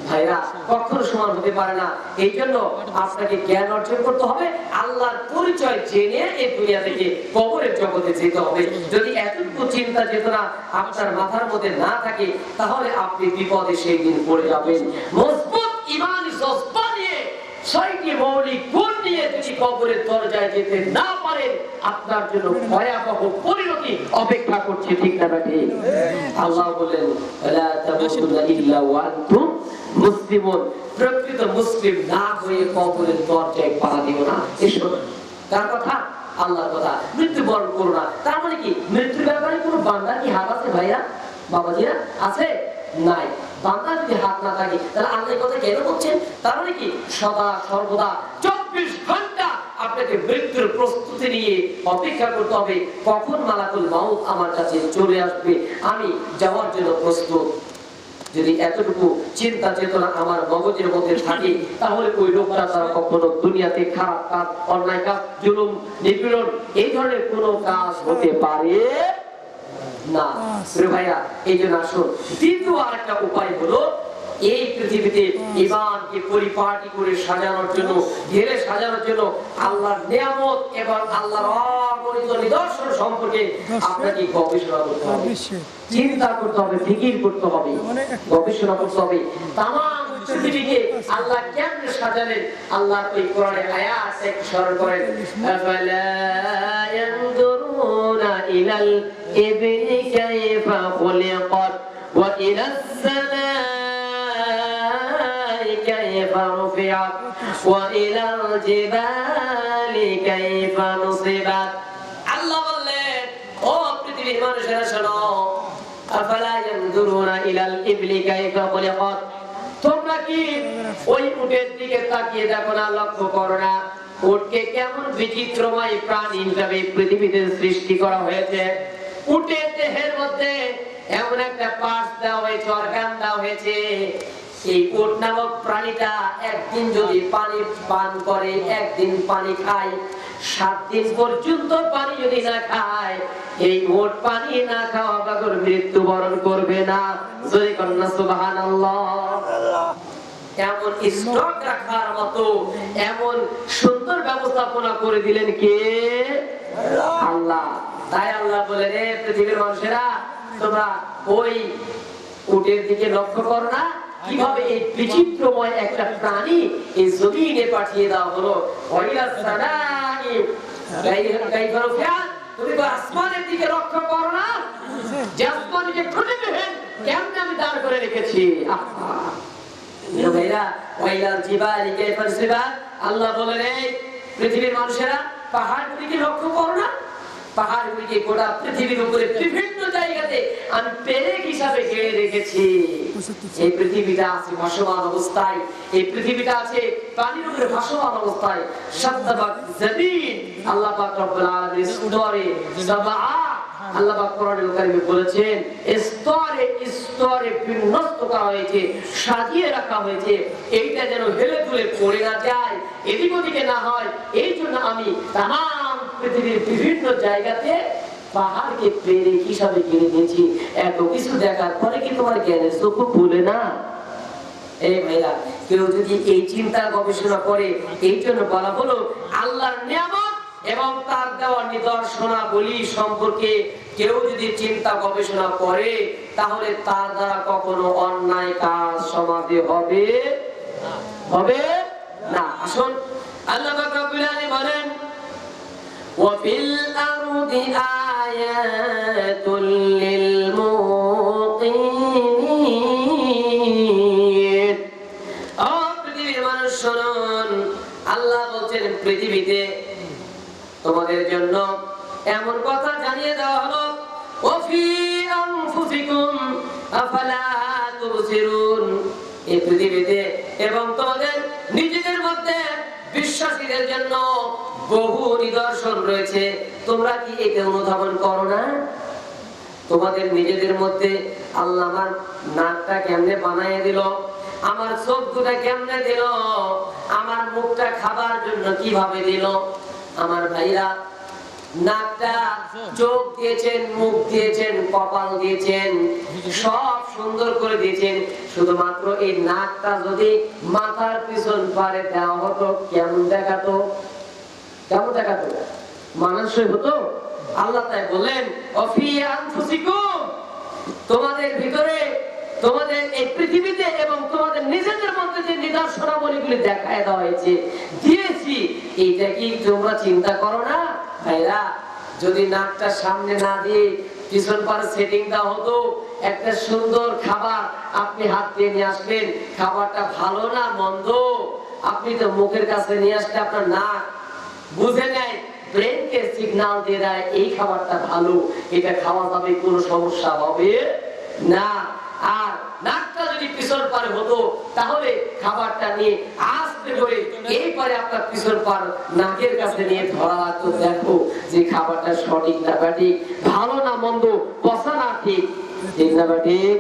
ভাইরা, কখনো সমান হতে পারে না। এই জন্য আপনাকে জ্ঞান অর্জন করতে হবে, আল্লাহর পরিচয় জেনে এই দুনিয়া থেকে কবরের জগতে যেতে হবে। যদি এতটুকু চিন্তা চেতনা আপনার মাথার মধ্যে না থাকে, তাহলে আপনি বিপদে সেই দিন পড়ে যাবেন। মজবুত ঈমানি জজবা নিয়ে, ছয়টি মৌলিক গুণ নিয়ে যদি কবরের দরজায় যেতে না পারেন, আপনার জন্য ভয়াবহ পরিণতি অপেক্ষা করছে। ঠিক না ঠিক? আল্লাহ বলেন, লা তামুতুন্না ইল্লা ওয়া আনতুম মুসলিমুন। প্রকৃত মুসলিম না হয়ে কবরের দরজায় পা দিও না। এসো, কার কথা? আল্লাহর কথা। মৃত্যুবরণ করো না। তার মানে কি মৃত্যুর ব্যাপারে কোনো বান্দার কি হাত আছে? ভাইরা, বাবাজিরা, আছে? নাই। বান্দার যদি হাত না থাকে, তাহলে আল্লাহর কথা কেন বলছেন? তার মানে কি সদা সর্বদা 24 ঘন্টা আপনাকে মৃত্যুর প্রস্তুতি নিয়ে অপেক্ষা করতে হবে, কখন মালাকুল মাউত আমার কাছে চলে আসবে, আমি যাওয়ার জন্য প্রস্তুত। যদি এতটুকু চিন্তা চেতনা আমার মগজের মধ্যে থাকে, তাহলে ওই লোকটা তারা কখনো দুনিয়াতে খারাপ কাজ, অন্যায় কাজ, জুলুম, নিপীড়ন এই ধরনের কোনো কাজ হতে পারে না। ভাইয়া, এই জন্য আসুন, দ্বিতীয় আরেকটা উপায় হলো এই পৃথিবীতে ঈমানকে পরিপাটি করে সাজানোর জন্য, ঢেলে সাজানোর জন্য আল্লাহর নিয়ামত এবং আল্লাহর অগণিত নিদর্শন সম্পর্কে আপনাকে গবেষণা করতে হবে, চিন্তা করতে হবে, ফিকির করতে হবে, গবেষণা করতে হবে। তামাম পৃথিবীকে আল্লাহ কেমনে সাজালেন, আল্লাহর ওই কোরআনের আয়াত একটু স্মরণ করেন। আফালা ইয়ানজুরুনা ইলাল ইবলি কাইফা খুলিকাত ওয়া ইলাস সামাই কাইফা রুফিআত ওয়া ইলাল জিবালি কাইফা নুসিবাত। আল্লাহ বললেন, ও পৃথিবীর মানুষেরা শোনো, আফালা ইয়ানজুরুনা ইলাল ইবলি কাইফা খুলিকাত, তোমরা কি ওই উটের দিকে তাকিয়ে দেখো না, লক্ষ্য করো না উটকে কেমন বিচিত্রময় প্রাণী হিসেবে পৃথিবীতে সৃষ্টি করা হয়েছে। উটের দেহের মধ্যে এমন একটা পার্টস দেওয়া হয়েছে, অর্গান দেওয়া হয়েছে। এই উট নামক প্রাণীটা একদিন যদি পানি পান করে, একদিন পানি খায়, 7 দিন পর্যন্ত পানি যদি না খায়, এই উট পানি না খাওয়া বাগর মৃত্যুবরণ করবে না। যদি কন্যা সুবহানাল্লাহ। এমন স্টক রাখার মতো এমন সুন্দর ব্যবস্থাপনা করে দিলেন কে? আল্লাহ। তাই আল্লাহ বলেন, রে পৃথিবীর মানুষেরা, তোমরা ওই উটের দিকে লক্ষ্য করো না, কিভাবে এই বিচিত্রময় একটা প্রাণী এই জমিনে পাঠিয়ে দেওয়া হলো। তুমি তো আসমানের দিকে লক্ষ্য করো না, যে আসমানকে খুঁজে দেখেন কেমন আমি দাঁড় করে রেখেছি। আল্লাহ বলেন, এই পৃথিবীর মানুষেরা, পাহাড়গুলিকে লক্ষ্য করো না, পাহাড়গুলিকে গোটা পৃথিবীর উপরে বিভিন্ন জায়গাতে আমি পেরেক হিসাবে ঘিরে রেখেছি। এই পৃথিবীটা আছে ভাসমান অবস্থায়, এই পৃথিবীটা আছে পানির উপরে ভাসমান অবস্থায়। সাতবাক জমিন আল্লাহ পাক রব্বুল আলামিন স্তরে সাবা, আল্লাহ পাক কোরআনুল কারীমে বলেছেন, স্তরে স্তরে বিন্যস্ত করা হয়েছে, সাজিয়ে রাখা হয়েছে, এইটা যেন হেলে দুলে পড়ে না যায়, এদিক ওদিকে না হয়। এই জন্য আমি তামাম পৃথিবীর বিভিন্ন জায়গাতে পাহাড়কে পেরে হিসাবে কিনে নিয়েছি। এত কিছু দেখার পরে কি তোমার জ্ঞানের চক্ষু খুলে না? এই ভাইরা, কেউ যদি এই চিন্তা গবেষণা করে, এই জন্য বলা হলো আল্লাহর নিয়ামত এবং তার দেওয়া নিদর্শনাবলী সম্পর্কে কেউ যদি চিন্তা গবেষণা করে, তাহলে তার দ্বারা কখনো অন্যায় কাজ সমাধি হবে না। আসুন, আল্লাহ পাক রব্বুল আলামিন বলেন, ওয়াফিল আরদি আয়াতুল লিল মুকিনিন। ও পৃথিবীর মানুষ শুনুন, আল্লাহ বলছেন পৃথিবীতে তোমাদের জন্য এমন কথা জানিয়ে দেওয়া হলো, ওয়াফি আনফুসিকুম আফালা তুবসিরুন। এই পৃথিবীতে এবং তোমাদের নিজেদের মধ্যে বিশ্বাসীদের জন্য বহু নিদর্শন রয়েছে, তোমরা কি এটা অনুধাবন করো না? তোমাদের নিজেদের মধ্যে আল্লাহ আমার নাকটা কেমনে বানায় দিল, আমার চোখ দুটা কেমনে দিল, আমার মুখটা খাবার জন্য কিভাবে দিল। আমার ভাইরা, নাকটা, চোখ দিয়েছেন, মুখ দিয়েছেন, কপাল দিয়েছেন, সব সুন্দর করে দিয়েছেন। শুধুমাত্র এই নাকটা যদি মাথার পিছন পারে দেওয়া হতো, কেমন দেখাতো? মানানসই হতো? আল্লাহ তাই বললেন, ওয়াফি আনফুসিকুম, তোমাদের ভিতরে, তোমাদের এই পৃথিবীতে এবং তোমাদের নিজেদের মধ্যে যে নিদর্শনাবলীগুলি দেখায় দেওয়া হয়েছে, দিয়েছি, এইটা কি তোমরা চিন্তা করো না? ভাইরা, যদি নাকটা সামনে না দিয়ে পিছন পারে সেটিং দেওয়া হতো, একটা সুন্দর খাবার আপনি হাত দিয়ে নিয়ে আসলেন, খাবারটা ভালো না মন্দ, আপনি তো মুখের কাছে নিয়ে আসলে আপনার নাক বুঝে নেয়, ব্রেনকে সিগন্যাল দিয়ে দেয় এই খাবারটা ভালো, এটা খাওয়া যাবে, কোনো সমস্যা হবে না। আর নাকটা যদি পিছন পারে হতো, তাহলে খাবারটা নিয়ে আস্তে করে এই পারে আপনার পিছন পার নাকের কাছে নিয়ে ধরা লাগতো, দেখো যে খাবারটা সঠিক না ব্যাঠিক, ভালো না মন্দ, পচা না ঠিক, ঠিক না ব্যাঠিক?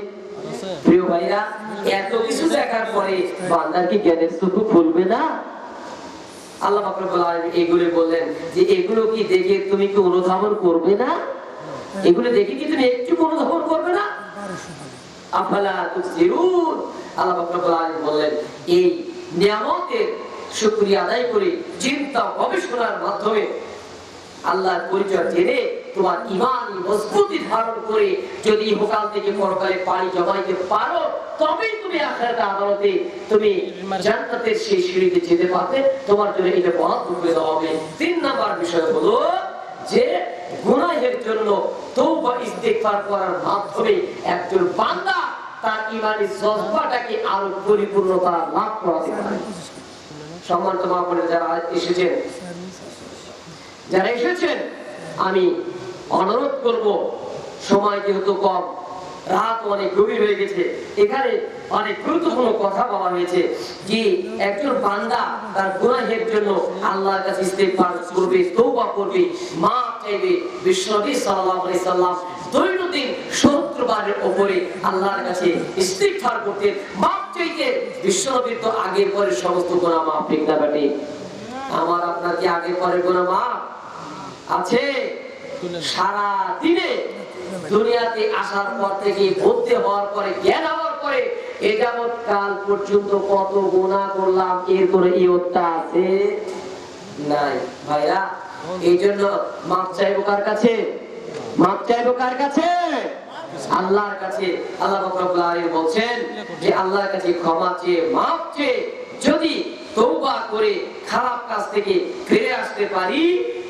প্রিয় ভাইরা, এত কিছু দেখার পরে বান্দার কি জ্ঞানের চক্ষু খুলবে না? আল্লাহ পাক রব্বুল আলামিন এগুলো বললেন যে এগুলো কি দেখে তুমি কি অনুধাবন করবে না? এগুলো দেখে কি তুমি একটু অনুধাবন করবে না? আফালা তুবসিরুন। আল্লাহ পাক রব্বুল আলামিন বললেন, এই নিয়ামতের শুকরিয়া আদায় করে চিন্তা গবেষণার মাধ্যমে আল্লাহর পরিচয় জেনে তোমার ঈমানি মজবুতি ধারণ করে যদি ইহকাল থেকে পরকালে পাড়ি জমাইতে পারো, তবেই তুমি আখিরাতের আদালতে তুমি জান্নাতের সেই সিঁড়িতে যেতে পারবে। তোমার জন্য এটা বরাদ্দ করে দেওয়া হবে। 3 নাম্বার বিষয় হলো যে গুনাহের জন্য তওবা ইস্তিগফার করার মাধ্যমে একজন বান্দা তার ঈমানি জজবাটাকে আরো পরিপূর্ণতা লাভ করাতে পারে। সম্মানিত মা বোনেরা যারা এসেছেন, আমি অনুরোধ করব, সময় যেহেতু কম, রাত অনেক গভীর হয়ে গেছে, এখানে অনেক গুরুত্বপূর্ণ কথা বলা হয়েছে যে একজন বান্দা তার গুনাহের জন্য আল্লাহর কাছে ইস্তিগফার করবে, তওবা করবে, মাফ চাইবে। বিশ্বনবী সাল্লাল্লাহু আলাইহি সাল্লাম দৈনন্দিন 70 বারের উপরে আল্লাহর কাছে ইস্তিগফার করতেন, মাফ চাইতেন। বিশ্বনবীর তো আগের পরের সমস্ত গুনাহ মাফ, ঠিক না বেটি? আমার আপনার কি আগের পরের গুনাহ মাফ আছে? সারা দিনে দুনিয়াতে আসার পর থেকে, ভর্তি হওয়ার পরে, জ্ঞান হওয়ার পরে, এ যাবৎ কাল পর্যন্ত কত গুনাহ করলাম, এর কোনো ইয়ত্তা আছে? নাই। ভাইরা, এই জন্য মাফ চাইবো কার কাছে? মাফ চাইবো কার কাছে? আল্লাহর কাছে। আল্লাহ পাক রব্বুল আলামিন বলছেন যে আল্লাহর কাছে ক্ষমা চেয়ে, মাফ চেয়ে যদি তওবা করে খারাপ কাজ থেকে ফিরে আসতে পারি,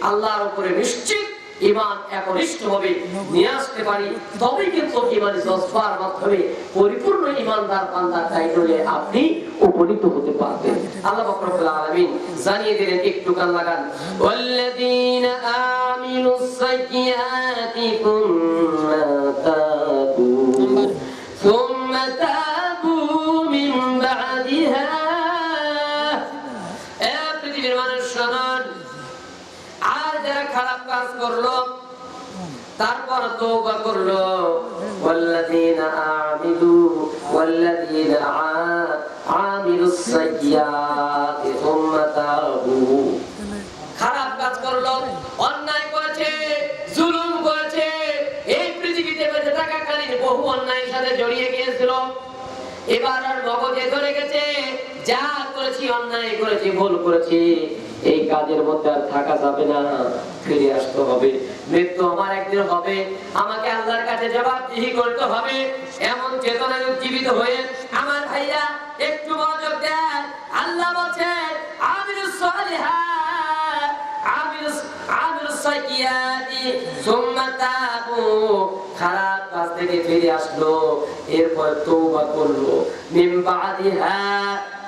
আল্লাহর উপরে নিশ্চিত ঈমান একনিষ্ঠভাবে নিয়ে আসতে পারি, তবেই কিন্তু ঈমানি জজবার মাধ্যমে পরিপূর্ণ ঈমানদার বান্দা টাইটলে আপনি উপনীত হতে পারবেন। আল্লাহ পাক রব্বুল আলামিন জানিয়ে দিলেন, একটু কান লাগান, ওয়াল্লাযীনা আমিলুস সাইয়্যাতি সুম্মা তাবু মিন বা'দিহা। এ পৃথিবীর মানুষ শুনুন, আর যারা খারাপ কাজ করলো তারপর তওবা করলো, ওয়াল্লাযীনা আমিলুস সাইয়্যাতি সুম্মা তাবু, খারাপ কাজ করলো, অন্যায় করেছে, জুলুম করেছে, অন্যায়ের সাথে জড়িয়ে গিয়েছিল, এবার আর মগজে ধরে গেছে যা করেছি অন্যায় করেছি ভুল করেছি, এই কাজের মধ্যে আর থাকা যাবে না, ফিরে আসতে হবে, মৃত্যু আমার একদিন হবে, আমাকে আল্লাহর কাছে জবাবদিহি করতে হবে। এমন চেতনায় উজ্জীবিত হয়ে আমার ভাইয়া একটু মনোযোগ দেন। আল্লাহ বলেন আমিলুস সালিহাত আমিলুস সাইয়্যাতি সুম্মা তাবু, খারাপ কাজ থেকে ফিরে আসলো, এরপর তওবা করলো, মিন বাদিহা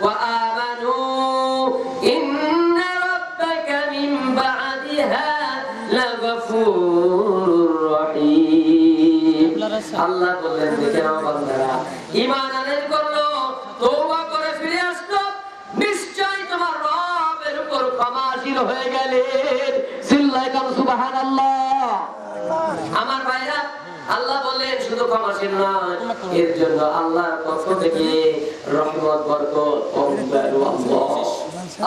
ওয়া আমানু ইন্না রাব্বাকা মিন বাদিহা লাগফুরুর রহিম। আল্লাহ বললেন দেখে নাও বান্দারা, ঈমান আনয়ন করলো, তওবা করে ফিরে আসলো, নিশ্চয় তোমার রবের উপর ক্ষমাশীল হয়ে গেলেন। চিল্লায় কাম সুবহানাল্লাহ। আমার ভাইরা, আল্লাহ বললেন শুধু ক্ষমাশীল নয়, এর জন্য আল্লাহর পক্ষ থেকে রহমত বরকত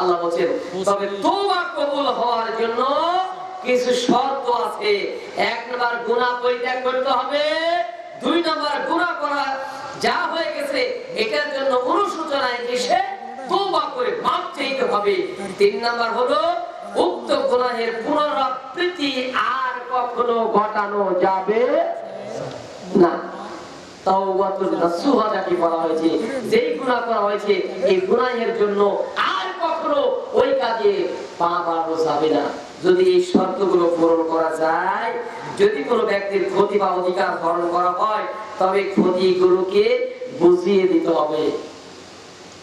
আল্লাহ বলেন। তবে তওবা কবুল হওয়ার জন্য কিছু শর্ত আছে। এক নম্বর গুনাহ পরিত্যাগ করতে হবে, দুই নম্বর গুনাহ করা যা হয়ে গেছে এটার জন্য অনুশোচনায় এসে তওবা করে মাফ চাইতে হবে, তিন নম্বর হলো উক্ত গুনাহের পুনরাবৃত্তি আর কখনো ঘটানো যাবে না। তাওবাতুন নাসুহা যাকে বলা হয়েছে, যেই গুনাহ করা হয়েছে এই গুনাহের জন্য আর কখনো ওই কাজে পা বাড়ানো যাবে না। যদি এই শর্তগুলো পূরণ করা যায়, যদি কোনো ব্যক্তির ক্ষতি বা অধিকার হরণ করা হয়, তবে ক্ষতিগুলোকে বুঝিয়ে দিতে হবে।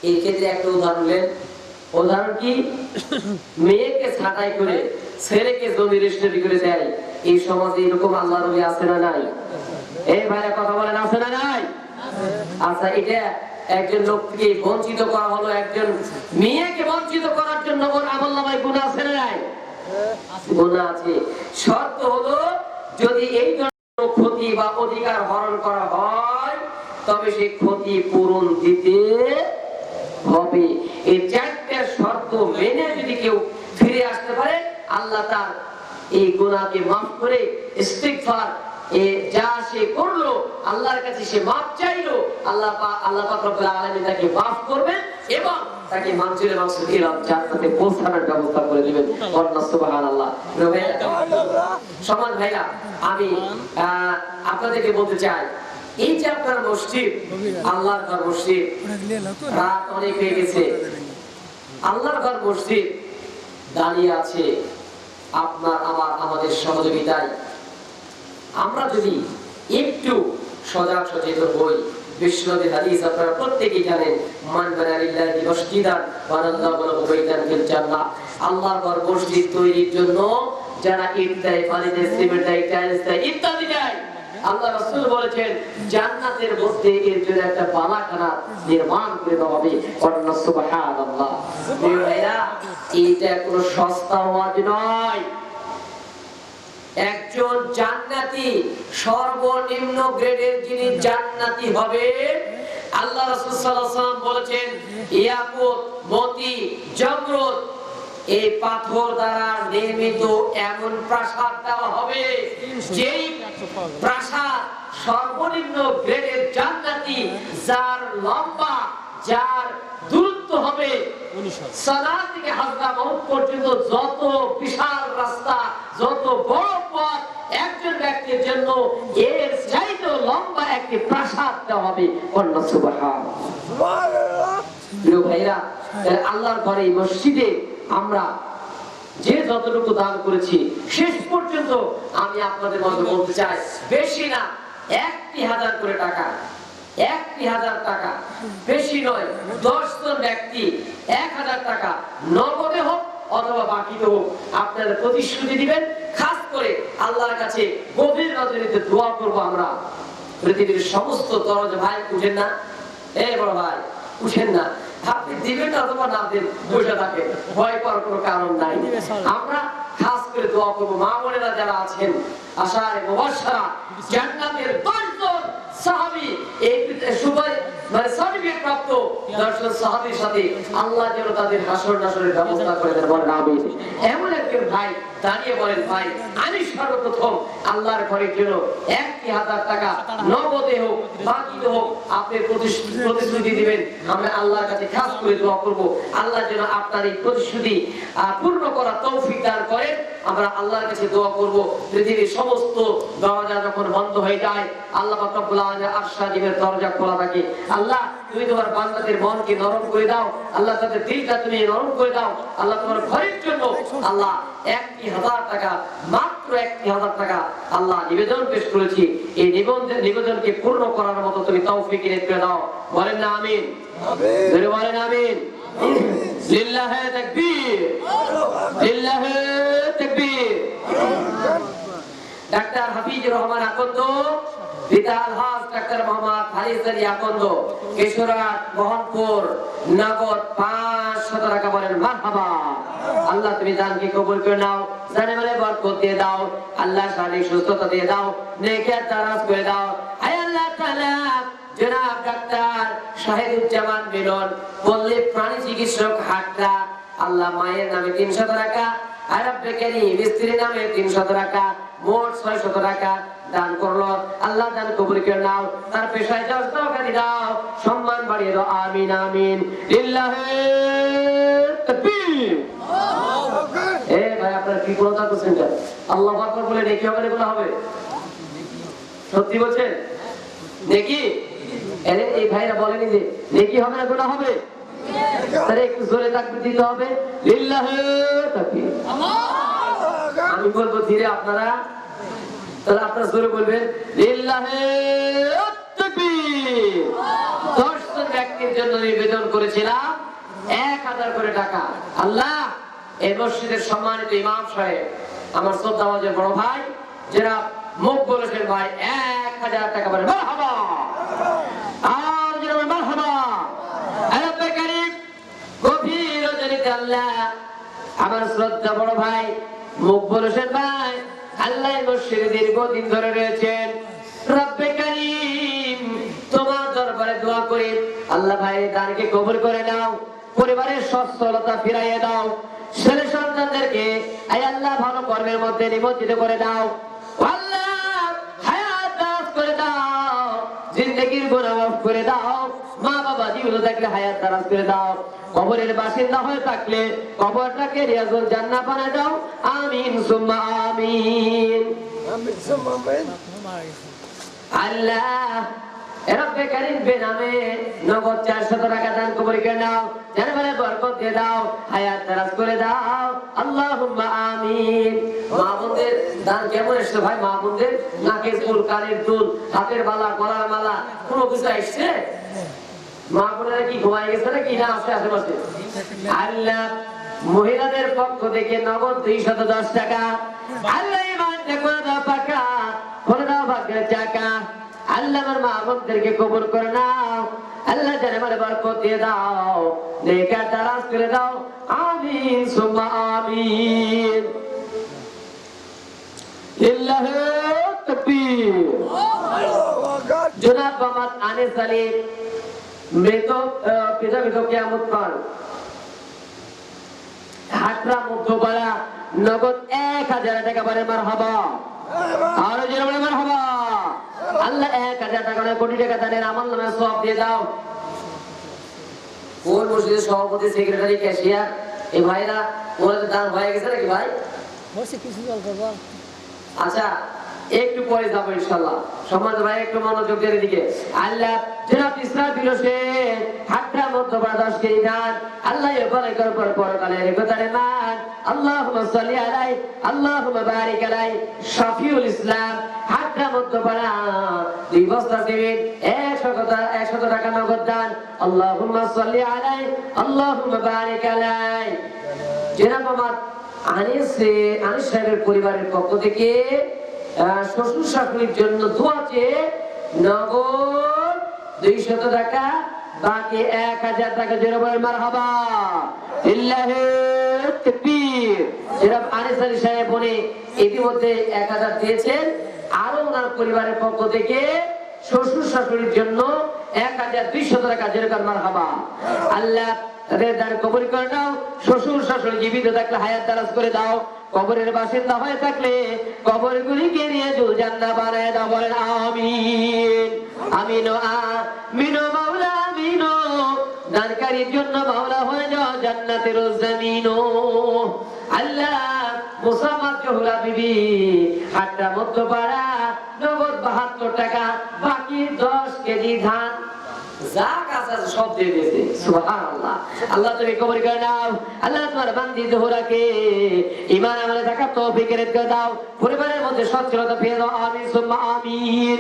এই ক্ষেত্রে একটা উদাহরণ নেন। উদাহরণ কি? মেয়েকে ছাঁটাই করে ছেলেকে জমি রেজিস্ট্রি করে দেয়, এই সমাজে এরকম আল্লাহর ওলি আছে না নাই? এই ভাইরা কথা বলেন, আছে না নাই? আচ্ছা, এটা একজন লোককে বঞ্চিত করা হলো, একজন মেয়েকে বঞ্চিত করার জন্য ওর আমলনামায় গুনাহ আছে না নাই? গুনাহ আছে। শর্ত হলো যদি এই ধরনের ক্ষতি বা অধিকার হরণ করা হয়, তবে সেই ক্ষতি পূরণ দিতে হবে। এই চারটি শর্ত মেনে যদি কেউ ফিরে আসতে পারে, আল্লাহ তার এই গুনাহকে মাফ করে ইস্তিগফার যা সে করলো, আল্লাহর কাছে সে মাফ চাইলো, আল্লাহ পাক রব্বুল আলামিন তাকে মাফ করবেন এবং তাকে মানজিলে মাকসুদিল জান্নাতে পৌঁছানোর ব্যবস্থা করে দিবেন। সুবহানাল্লাহ। সমান ভাইরা, আমি আপনাদেরকে বলতে চাই, এই যে আপনার মসজিদ, আল্লাহর ঘর মসজিদ, রাত অনেক হয়ে গেছে, আল্লাহর ঘর মসজিদ দাঁড়িয়ে আছে আপনার আমাদের সহযোগিতায়। আমরা যদি একটু সজাগ সচেতন হই, বিশ্বনবীর হাদিস আপনারা প্রত্যেকেই জানেন, মান বানা লিল্লাহি মসজিদান বানাল্লাহু লাহু বাইতান ফিল জান্নাহ। আল্লাহর ঘর মসজিদ তৈরির জন্য যারা ইট দেয়, বালি দেয়, সিমেন্ট দেয়, টাইলস দেয়, ইত্যাদি দেয়, আল্লাহ রাসূল বলেছেন জান্নাতের মধ্যে এর জন্য একটা বালাখানা নির্মাণ করে দেওয়া হবে। সুবহানাল্লাহ। প্রিয় ভাইরা, এটা কোনো সস্তা ওয়াজ নয়। একজন জান্নাতি, সর্বনিম্ন গ্রেডের যিনি জান্নাতি হবে, আল্লাহ রাসূল সাল্লাল্লাহু আলাইহি ওয়াসাল্লাম বলেছেন ইয়াকুত, মতি, জমরুদ, এই পাথর দ্বারা নির্মিত এমন প্রাসাদ দেওয়া হবে, যেই প্রাসাদ সর্বনিম্ন গ্রেডের জান্নাতি, যার লম্বা, যার দূরত্ব হবে সালাত থেকে হাজরা মাউত পর্যন্ত যত বিশাল রাস্তা, যত বড় পথ, একজন ব্যক্তির জন্য এর চাইতে লম্বা একটি প্রাসাদ দেওয়া হবে। সুবহানাল্লাহ। প্রিয় ভাইরা, আল্লাহর ঘরে মসজিদে আমরা যে যতটুকু দান করেছি, শেষ পর্যন্ত আমি আপনাদের মধ্যে বলতে চাই, বেশি না 1,000 করে টাকা, 1,000 টাকা, বেশি নয়, 10 জন ব্যক্তি 1,000 টাকা নগদে হোক অথবা বাকিতে হোক আপনারা প্রতিশ্রুতি দিবেন। খাস করে আল্লাহর কাছে গভীর নজরিতে দোয়া করব আমরা। পৃথিবীর সমস্ত দরজা ভাই উঠেন না, বড় ভাই উঠেন না, আপনি দিবেন অথবা না দেন, বসে থাকে, ভয় করার কোনো কারণ নাই। আমরা খাস করে দোয়া করবো মা বোনেরা যারা আছেন, আশায় মুবাশশারা জান্নাতের 10 জন সাহাবী, এই মানে সার্টিফিকেট প্রাপ্ত 10 জন সাহাবীর সাথে আল্লাহ যেন তাদের হাসর নাসরের ব্যবস্থা করে দেন। বলেন আমিন। এমন একটি একজন ভাই দাঁড়িয়ে বলেন, ভাই আমি সর্বপ্রথম আল্লাহর ঘরের জন্য 1000 টাকা নগদে হোক বাকিতে হোক আপনি প্রতিশ্রুতি দিবেন, আমরা আল্লাহর কাছে খাস করে দোয়া করব আল্লাহ যেন আপনার এই প্রতিশ্রুতি পূর্ণ করার তৌফিক দান করেন। আমরা আল্লাহর কাছে দোয়া করব পৃথিবীর সমস্ত দরজা যখন বন্ধ হয়ে যায় আল্লাহ পাক রব্বুল আলামিনের আরশাদিমের দরজা খোলা থাকে। আল্লাহ তুমি তোমার বান্দাদের মনকে নরম করে দাও, আল্লাহ তাদের দিলটা তুমি নরম করে দাও। আল্লাহ তোমার ঘরের জন্য আল্লাহ 1000 টাকা, মাত্র 1000 টাকা আল্লাহ নিবেদন পেশ করেছি, এই নিবেদনকে পূর্ণ করার মতো তুমি তৌফিক এনে করে দাও। বলেন না আমিন? আমিন। বলেন আমিন। লিল্লাহি তাকবীর, লিল্লাহি তাকবীর। ডাক্তার হাফিজুর রহমান আকন্দ, পিতা আলহাজ ডাক্তার মোহাম্মদ হারিস আলী আকন্দ, কেশরহাট মোহনপুর, নগদ 500 টাকা। বলেন মারহাবা। আল্লাহ তুমি দানকে কবুল করে নাও, জানে মানে বরকত দিয়ে দাও, আল্লাহ শারীরিক সুস্থতা দিয়ে দাও, নেকির দারাজ করে দাও। আয় আল্লাহ তাআলা জনাব ডাক্তার শাহিদুজ্জামান মিলন, পল্লী প্রাণী চিকিৎসক হাটরা, আল্লাহ মায়ের নামে 300 টাকা, আরব বেকারি মিস্ত্রি নামে 300 টাকা, মোট 600 টাকা দান করলো। আল্লাহ দান কবুল করে নাও, তার পেশায় যাও সহকারী দাও, সম্মান বাড়িয়ে দাও। আমিন আমিন। লিল্লাহি তাকবীর। এ ভাই আপনারা কি বলতা করছেন? আল্লাহু আকবার বলে নেকি হবে না? গুনাহ হবে? সত্যি বলছেন? নেকি? আরে এই ভাইরা বলেনি যে নেকি হবে না গুনাহ হবে? তাহলে একটু জোরে তাকবীর দিতে হবে। লিল্লাহি তাকবীর। আমি বলবো ধীরে, আপনারা তাহলে আপনারা জোরে বলবেন লিল্লাহি তাকবীর। 10 জন ব্যক্তির জন্য নিবেদন করেছিলাম 1000 করে টাকা। আল্লাহ এই মসজিদের সম্মানিত ইমাম সাহেব, আমার শ্রদ্ধাভাজন বড় ভাই যারা মুখ বলেছেন, ভাই 1000 টাকা। বলে মারহাবা। আর যারা মারহাবা। আরব বেকারি গভীর রজনীতে আল্লাহ আমার শ্রদ্ধা বড় ভাই মুখ বলেছেন, ভাই আল্লাহ মসজিদে দীর্ঘদিন ধরে রয়েছেন। রব্বে কারীম তোমার দরবারে দোয়া করি আল্লাহ ভাই দানকে কবুল করে নাও, পরিবারের সচ্ছলতা ফিরাইয়ে দাও, ছেলে সন্তানদেরকে আয় আল্লাহ ভালো কর্মের মধ্যে নিমজ্জিত করে দাও। আল্লাহ হায়াত দারাজ করে দাও, জিন্দেগির গুনাহ মাফ করে দাও, মা বাবা জীবিত থাকলে হায়াত দারাজ করে দাও, কবরের বাসিন্দা হয়ে থাকলে কবরটাকে রিয়াজুল জান্নাহ বানায় দাও। আমিন সুম্মা আমিন। আমিন সুম্মা আমিন। আল্লাহ রব্বে কারীম বেনামে নগদ 400 টাকা দান কবুল করে নাও, জানে বরকত দিয়ে দাও, হায়াত দারাজ করে দাও। আল্লাহুম্মা আমিন। মা বোনদের দান কেমন এসেছে ভাই? মা বোনদের নাকের ফুল, কানের দুল, হাতের মালা, গলার মালা, কোনো কিছু আসছে? মা বোনেরা কি ঘুমাই গেছে নাকি না আছে আশেপাশে? আল্লাহ মহিলাদের পক্ষ থেকে নগদ 210 টাকা। আল্লাহ ইমান করে দাও পাকা, করে দাও ভাগ্যের চাকা। আল্লাহ আমার মা বোনদেরকে কবুল করে নাও, আল্লাহ জানে মানে বরকত দিয়ে দাও, নেকির দারাজ করে দাও। আমিন সুম্মা আমিন। লিল্লাহি তাকবীর। জনাব মোহাম্মদ আনিস আলী মৃত পিতা মৃত কিয়ামত পার, হাটরা মধ্যপাড়া, নগদ 1000 টাকা। বলে মারহাবা। আরো জোরে বলে মারহাবা। আল্লাহ 1000 টাকা নয় কোটি টাকা দানের আমল নামে সওয়াব দিয়ে দাও। কোন মসজিদের সভাপতি, সেক্রেটারি, ক্যাশিয়ার এই ভাইরা ওনাদের দান হয়ে গেছে নাকি ভাই? বসে কিছু জল করবো। আচ্ছা একটু পরে যাবো ইনশাআল্লাহ। সম্মানিত ভাই একটু মনোযোগ দেন এদিকে। আল্লাহ জনাব ইসরাফিল হোসেন হাটরা মধ্যপাড়া 10 কেজি দান। আল্লাহ ইবারে কর পর পরকালে রেখতারে মান। আল্লাহুম্মা সাল্লি আলাইহি আল্লাহুম্মা বারিক আলাইহি। শফিউল ইসলাম হাটরা মধ্যপাড়া 2 বস্তা দিবেন, 100 টাকা নগদ দান। আল্লাহুম্মা সাল্লি আলাইহি আল্লাহুম্মা বারিক আলাইহি। জনাব মোহাম্মদ আনিস সাহেবের পরিবারের পক্ষ থেকে শ্বশুর শাশুড়ির জন্য দোয়া চেয়ে নগদ 200 টাকা, বাকি 1000 টাকা। জোরে বলেন মারহাবা। লিল্লাহি তাকবীর। জনাব আনিস আলী সাহেব উনি ইতিমধ্যে 1000 দিয়েছেন, আরো ওনার পরিবারের পক্ষ থেকে শ্বশুর শাশুড়ির জন্য 1200 টাকা। জোরে বলেন মারহাবা। আল্লাহ তাদের দান কবুল করে নাও, শ্বশুর শাশুড়ি জীবিত থাকলে হায়াত দারাজ করে দাও, কবরের বাসিন্দা হয়ে থাকলে কবরগুলিকে নিয়ে জান্নাত বানায় দাও, বলেন আমিন। আমিন আমিন মাওলা আমিন। দানকারীর জন্য মাওলা হয়ে যাও জান্নাতের জমিন। আল্লাহ মুসাম্মদ জহুরা বিবি হাটটা মধ্যপাড়া, নগদ 72 টাকা, বাকি 10 কেজি ধান যা কাজ আছে সব দিয়ে দিয়েছে। সুবহানাল্লাহ। আল্লাহ তুমি কবুল করে নাও। আল্লাহ তোমার বান্দি জোহরাকে ঈমান আমলে থাকার তৌফিক এর করে দাও, পরিবারের মধ্যে সচ্ছলতা ফিরিয়ে দাও, আমিন সুম্মা আমিন।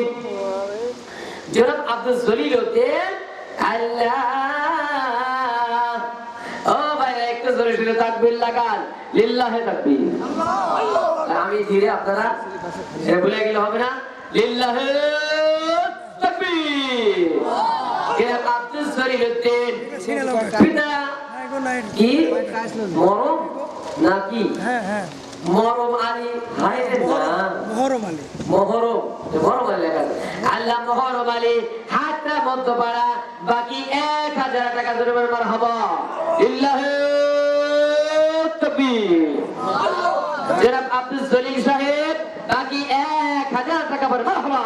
জনাব আব্দুল জলিল হোসেন আল্লাহ, ও ভাই একটু জোরে জোরে তাকবীর লাগান, লিল্লাহি তাকবীর। আমি ধীরে, আপনারা ভুলে গেলে হবে না, লিল্লাহি তাকবীর। আব্দুল জলিল হোসেন পিতা কি মরম নাকি মরম আলী, হায় রে না মহরম আলী লেখা আছে। আল্লাহ মহরম আলী হাতটা মধ্যপাড়া, বাকি 1000 টাকা ধরে মারহাবা লিল্লাহি তাকবীর। জনাব আব্দুল জলিল সাহেব বাকি 1000 টাকা ভরে মারহাবা।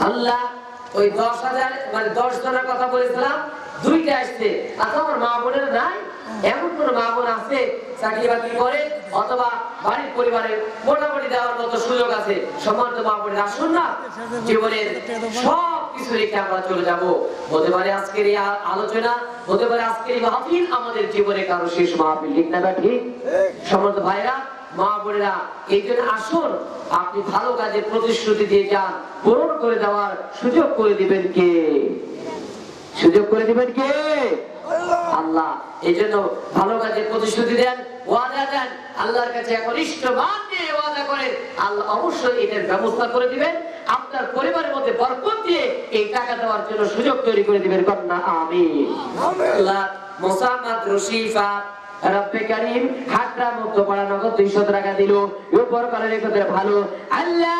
আল্লাহ ওই 10,000 মানে 10 জনের কথা বলেছিলাম, 2টা আসছে। আচ্ছা আমার মা বোনের নাই, এমন কোন মা বোন আছে চাকরি বাকরি করে অথবা বাড়ির পরিবারে মোটামুটি দেওয়ার মতো সুযোগ আছে? সম্মানিত মা বোনের আসুন না, জীবনের সব কিছু রেখে আমরা চলে যাব। হতে পারে আজকের এই আলোচনা, হতে পারে আজকের এই মাহফিল আমাদের জীবনে কারো শেষ মাহফিল, ঠিক না ঠিক? সম্মানিত ভাইরা মা বোনেরা, এই জন্য আসুন, আপনি ভালো কাজে প্রতিশ্রুতি দিয়ে যান, পূরণ করে দেওয়ার সুযোগ করে দিবেন কে? সুযোগ করে দিবেন কে? আল্লাহ। এই জন্য ভালো কাজে প্রতিশ্রুতি দেন, ওয়াদা দেন, আল্লাহর কাছে একনিষ্ঠ মান দিয়ে ওয়াদা করেন, আল্লাহ অবশ্যই এটার ব্যবস্থা করে দিবেন, আপনার পরিবারের মধ্যে বরকত দিয়ে এই টাকা দেওয়ার জন্য সুযোগ তৈরি করে দিবেন। কন্যা আমিন। আল্লাহ মোসাম্মদ রশিফা রব্বে কারীম হাটরা মধ্যপাড়া, নগদ 200 টাকা দিল, উপর কলের কথা ভালো। আল্লাহ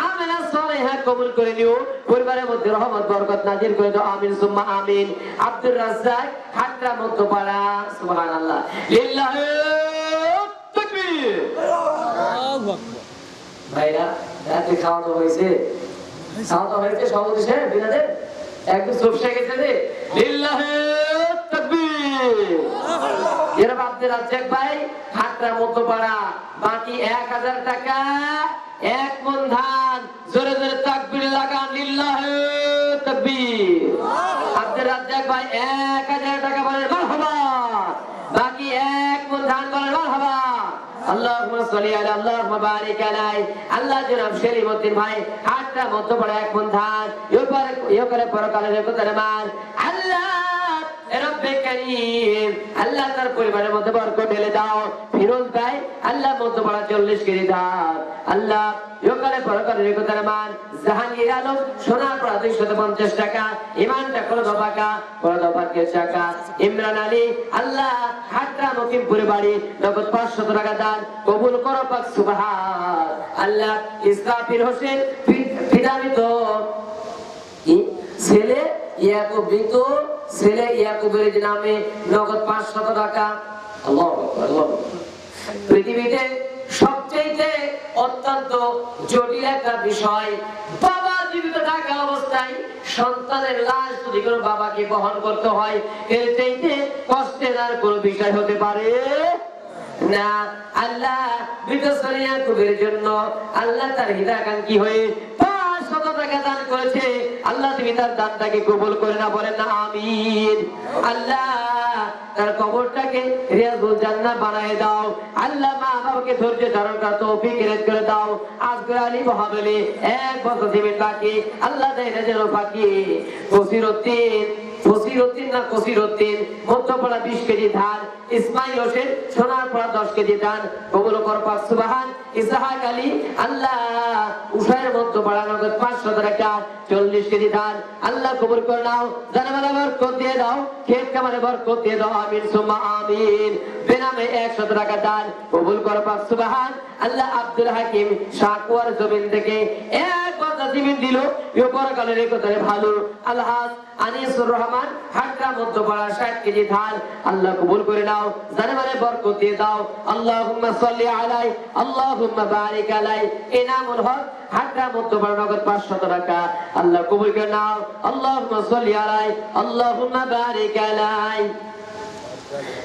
আমাল সালেহা কবুল করে নিও, পরিবারের মধ্যে রহমত বরকত নাজিল করে দাও, আমিন সুম্মা আমিন। আব্দুর রাজ্জাক হাটরা মধ্যপাড়া, সুবহানাল্লাহ, লিল্লাহি তাকবীর। আল্লাহু আকবার। ভাইরা রাতে খাওয়া দাওয়া হয়েছে? খাওয়া দাওয়া হয়েছে? সব দেশে বিনাদের একদম চুপসে গেছে রে, লিল্লাহি তাকবীর। এরকম আব্দুর রাজ্জাক ভাই হাটরা মধ্যপাড়া, বাকি 1000 টাকা, 1 মণ ধান, জোরে জোরে তাকবীর লাগান, লিল্লাহি তাকবীর। আব্দুর রাজ্জাক ভাই 1000 টাকা বলেন মারহাবা, বাকি 1 মণ ধান বলেন মারহাবা। আল্লাহুম্মা সাল্লি আলা আল্লাহুম্মা বারিক আলাই। আল্লাহ জনাব শরীফউদ্দিন ভাই হাটটা মধ্যপাড়া 1 মণ ধান, ইয়োকারে পরকালের রেকতারে মান। আল্লাহ রব্বে কারীম, আল্লাহ তার পরিবারের মধ্যে বরকত ঢেলে দাও। ফিরোজ ভাই আল্লাহ মধ্যপাড়া 40 কেজি ধান, আল্লাহ ইয়োকারে পরকালের রেকতারে মান। জাহাঙ্গীর আলম সোনারপাড়া 250 টাকা, ইমানটা করে দবাকা করে দবাকে টাকা। ইমরান আলী আল্লাহ হাটরা মকিমপুরে বাড়ি, নগদ 500 টাকা দান কবুল করো পাক সুবহান। আল্লাহ ইসরাফিল হোসেন ফিদামিত ছেলে ইয়াকুব বিতু, ছেলে ইয়াকুবের নামে নগদ 500 টাকা। আল্লাহু আকবার, আল্লাহু আকবার। পৃথিবীতে সবচেয়ে অত্যন্ত জটিল একটা বিষয়, বাবা জীবিত থাকা অবস্থায় সন্তানের লাশ যদি কোনো বাবাকে বহন করতে হয়, এর চাইতে কষ্টের আর কোনো বিষয় হতে পারে না। আল্লাহ মৃত ছেলে ইয়াকুবের জন্য আল্লাহ তার হিতাকাঙ্ক্ষী হয়ে 500 টাকা দান করেছে। আল্লাহ তুমি তার দানটাকে কবুল করে না, বলেন না আমিন। আল্লাহ তার কবরটাকে রিয়াজুল জান্নাহ বানায় দাও। আল্লাহ মা বাবাকে ধৈর্য ধারণ করার তৌফিক এনায়েত করে দাও। আজকে আলী মহাবলী 1 বছর জীবন বাকি, আল্লাহ দেয় না যেন বাকি। ফসিরউদ্দিন না কসিরউদ্দিন মধ্যপাড়া 20 কেজি ধান, ইসমাইল হোসেন সোনারপাড়া 10 কেজি ধান কবুল করো পাক সুবহান। ইসহাক আলী আল্লাহ উসাইর মধ্যপাড়া নগদ 500 টাকা 40 কেজি ধান, আল্লাহ কবুল করে নাও। জানামালে বরকত দিয়ে দাও, খেত কামালে বরকত দিয়ে দাও, আমিন সুম্মা আমিন। বেনামে 100 টাকা দান কবুল করো পাক সুবহান। আল্লাহ আব্দুল হাকিম শাকুয়ার জমিন থেকে 1 নাসিবিন দিল এ পরকালের এই কথারে ভালো আলহাজ আনিসুর রহমান হাটরা মধ্যপাড়া 60 কেজি ধান আল্লাহ কবুল করে নাও জানে মানে বরকত দিয়ে দাও আল্লাহুম্মা সাল্লি আলাই আল্লাহুম্মা বারিক আলাই ইনামুল হক হাটরা মধ্যপাড়া নগদ 500 টাকা আল্লাহ কবুল করে নাও আল্লাহুম্মা সাল্লি আলাই আল্লাহুম্মা বারিক আলাই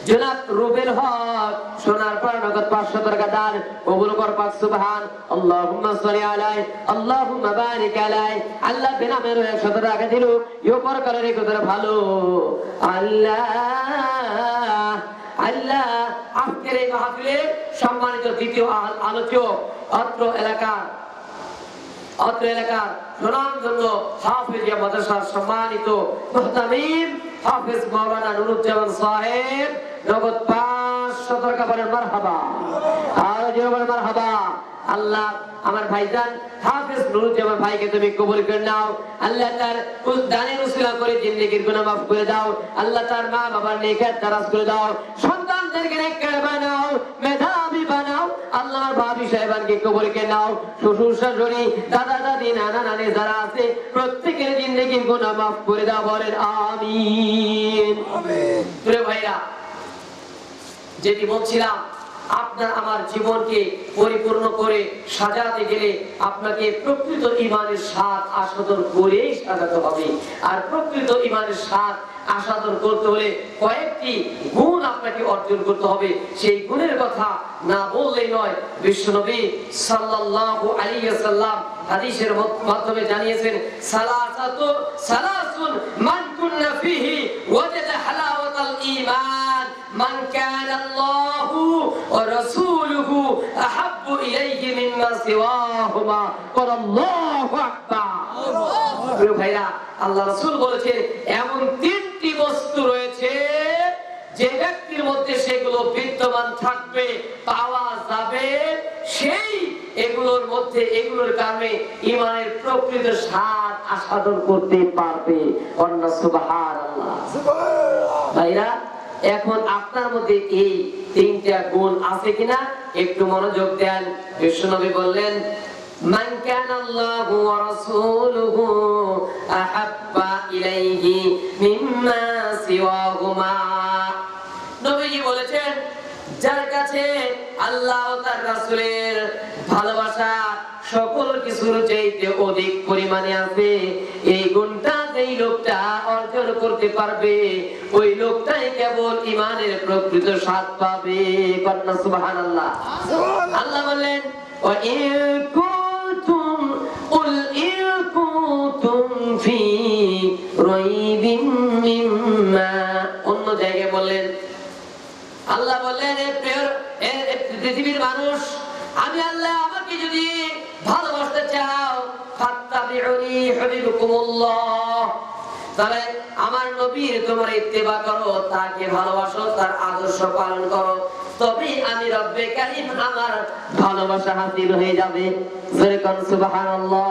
জনাব রুবেল হক সোনার পাড়া নগদ 500 টাকা দান কবুল কর পাক সুবহান আল্লাহুম্মা সাল্লি আলাই আল্লাহুম্মা বারিক আলাই আল্লাহ বেনামের 100 টাকা দিল ইও পরকালের এই কথা ভালো আল্লাহ আল্লাহ আজকের এই মাহফিলে সম্মানিত দ্বিতীয় আলোচক অত্র এলাকার সুনামধন্য হাফেজিয়া মাদ্রাসার সম্মানিত মুহতামিম হাফেজ মাওলানা নুরুজ্জামান সাহেব নগদ 500 টাকা বলেন মারহাবা আর জোরে বলেন মারহাবা আল্লাহ আমার ভাইজান হাফেজ নুরুজ্জামান ভাইকে তুমি কবুল করে নাও আল্লাহ তার দানের উসিলা করে জিন্দেগির গুনাহ মাফ করে দাও আল্লাহ তার মা বাবার নেকাত দারাজ করে দাও সন্তানদেরকে নেককার বানাও মেধাবী বানাও আল্লাহর ভাবি সাহেবানকে কবুল করে নাও শ্বশুর শাশুড়ি দাদা দাদি নানা নানি যারা আছে প্রত্যেকের জিন্দেগির গুনাহ মাফ করে দাও বলেন আমিন আমিন প্রিয় ভাইরা যেটি বলছিলাম আপনার আমার জীবনকে পরিপূর্ণ করে সাজাতে গেলে আপনাকে প্রকৃত ঈমানের স্বাদ আস্বাদন করেই সাজাতে হবে আর প্রকৃত ঈমানের স্বাদ আস্বাদন করতে হলে কয়েকটি গুণ আপনাকে অর্জন করতে হবে সেই গুণের কথা না বললেই নয় বিশ্বনবী সাল্লাল্লাহু আলাইহি ওয়াসাল্লাম হাদিসের মাধ্যমে জানিয়েছেন সালাসুন মান কুন্না ফিহি ওয়াজাদা হালাওয়াতাল ঈমান মান কানা আল্লাহু ওয়া রাসূলুহু আহাব্বু ইলাইহি মিম্মা সিওয়াহুমা আল্লাহু আকবার প্রিয় ভাইরা আল্লাহ রাসূল বলেছেন এমন তিনটি বস্তু রয়েছে যে ব্যক্তির মধ্যে সেগুলো বিদ্যমান থাকবে পাওয়া যাবে সেই এগুলোর মধ্যে এগুলোর কারণে ঈমানের প্রকৃত স্বাদ আস্বাদন করতে পারবে আল্লাহ সুবহানাল্লাহ ভাইরা এখন আপনার মধ্যে এই তিনটা গুণ আছে কিনা একটু মনোযোগ দেন বিশ্বনবী বললেন মান কানা আল্লাহু ওয়া রাসূলুহু আহাব্বা ইলাইহি মিম্মা সিওয়াহুমা নবীজি বলেছেন যার কাছে আল্লাহ ও তার রাসূলের ভালোবাসা সকল কিছুর চাইতে অধিক পরিমাণে আছে এই গুণটা যেই লোকটা অর্জন করতে পারবে ওই লোকটাই কেবল ঈমানের প্রকৃত স্বাদ পাবে কন্যা সুবহানাল্লাহ আল্লাহ বলেন ওয়া ইন কুনতুম ফি রাইবিন মিম্মা অন্য জায়গায় বলেন আল্লাহ বলেন পৃথিবীর মানুষ আমি আল্লাহ আমাকে যদি ভালোবাসতে চাও ফাত্তাবিউনি ইউহিব্বুকুমুল্লাহ তাহলে আমার নবীর তোমরা ইত্তেবা করো তাকে ভালোবাসো তার আদর্শ পালন করো তবে আমি রব্বে কারীম আমার ভালোবাসা হাসিল হয়ে যাবে জোরে কোন সুবহানাল্লাহ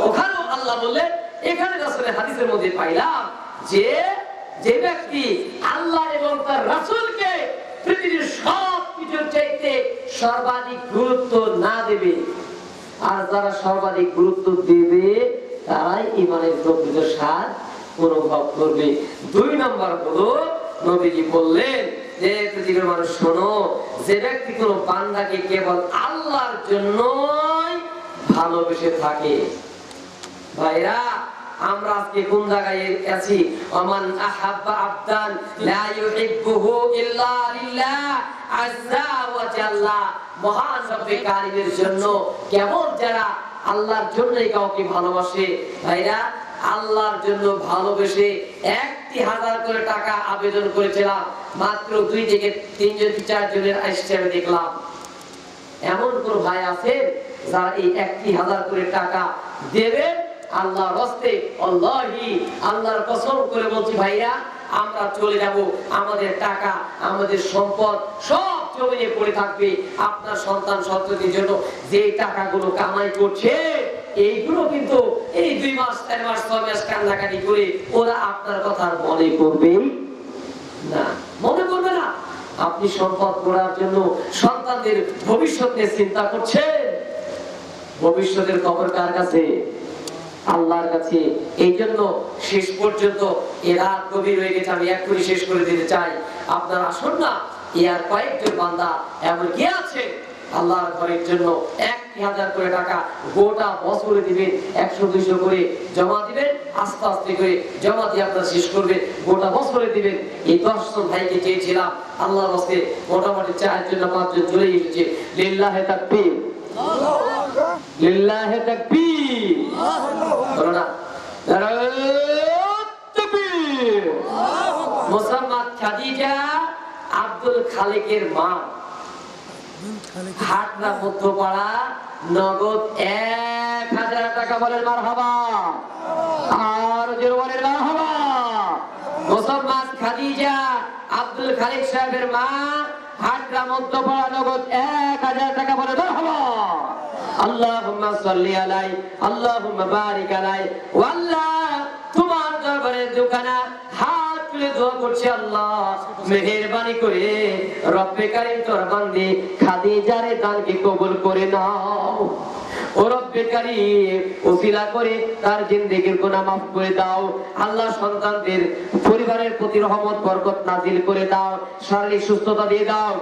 ওখানে আল্লাহ বললেন এখানে রাসূলের হাদিসের মধ্যে পাইলাম যে যে ব্যক্তি আল্লাহ এবং তার রাসূলকে পৃথিবীর সব কিছুর চাইতে সর্বাধিক গুরুত্ব না দেবে আর যারা সর্বাধিক গুরুত্ব দেবে তারাই ঈমানের প্রকৃত স্বাদ অনুভব করবে 2 নম্বর হলো নবীজি বললেন যে পৃথিবীর মানুষ শোনো যে ব্যক্তি কোনো বান্দাকে কেবল আল্লাহর জন্যই ভালোবেসে থাকে ভাইরা আমরা আজকে কোন জায়গায় আছি ওমান আহাব্বা আবদান লা ইউহিব্বুহু ইল্লা লিল্লাহ আযজা ওয়া জাল্লা মহান রব্বে কারীমের জন্য কেবল যারা আল্লাহর জন্যই কাউকে ভালোবাসে ভাইরা আল্লাহর জন্য ভালোবেসে 1000 করে টাকা আবেদন করেছিলাম মাত্র 2 থেকে 3 জন 4 জনের আসছে দেখলাম এমন কোন ভাই আছে যারা এই 1000 করে টাকা দেবে আল্লাহর রাস্তে আল্লাহি আল্লাহর কসম করে বলছি ভাইরা আমরা চলে যাব আমাদের টাকা আমাদের সম্পদ সব জমিনে পড়ে থাকবে আপনার সন্তান সন্ততির জন্য যে টাকাগুলো কামাই করছে এইগুলো কিন্তু এই 2 মাস 4 মাস 6 মাস কান্নাকাটি করে ওরা আপনার কথা মনে করবে না মনে করবে না আপনি সম্পদ গড়ার জন্য সন্তানদের ভবিষ্যৎ নিয়ে চিন্তা করছেন ভবিষ্যতের খবর কার কাছে? আল্লাহর কাছে। এই জন্য শেষ পর্যন্ত এরা গভীর হয়ে গেছে, আমি এক্ষুনি শেষ করে দিতে চাই। আপনারা আসুন না, ইয়ার কয়েকজন বান্দা এমন কে আছে আল্লাহর ঘরের জন্য 1000 করে টাকা গোটা বছরে দিবেন, 100-200 করে জমা দিবেন, আস্তে আস্তে করে জমা দিয়ে আপনারা শেষ করবেন, গোটা বছরে দিবেন। এই 10 জন ভাইকে চেয়েছিলাম আল্লাহর রাস্তায়, মোটামুটি 4 জন না 5 জন চলে এসেছে। লিল্লাহি তাকবীর, লিল্লাহি তাকবীর, বলো না তাকবীর। মুসলমান খাদিজা আব্দুল খালিকের মা, হাটনা মধ্যপাড়া, নগদ 1000 টাকা। বলেন মারহাবা, আর জোরে বলেন মারহাবা। মুসলমান খাদিজা আব্দুল খালিক সাহেবের মা, হাটনা মধ্যপাড়া, নগদ 1000 টাকা। বলেন মারহাবা। আল্লাহুম্মা সাল্লি আলাই, আল্লাহুম্মা বারিক আলাই। ওয়া আল্লাহ, তোমার দরবারে দুখানা হাত তুলে দোয়া করছি, আল্লাহ মেহেরবানি করে রব্বে কারীম তোর বান্দি খাদিজার দানকে কবুল করে নাও। ও রব্বে কারীম, ওসিলা করে তার জিন্দেগির গুনাহ মাফ করে দাও। আল্লাহ সন্তানদের পরিবারের প্রতি রহমত বরকত নাজিল করে দাও, শারীরিক সুস্থতা দিয়ে দাও।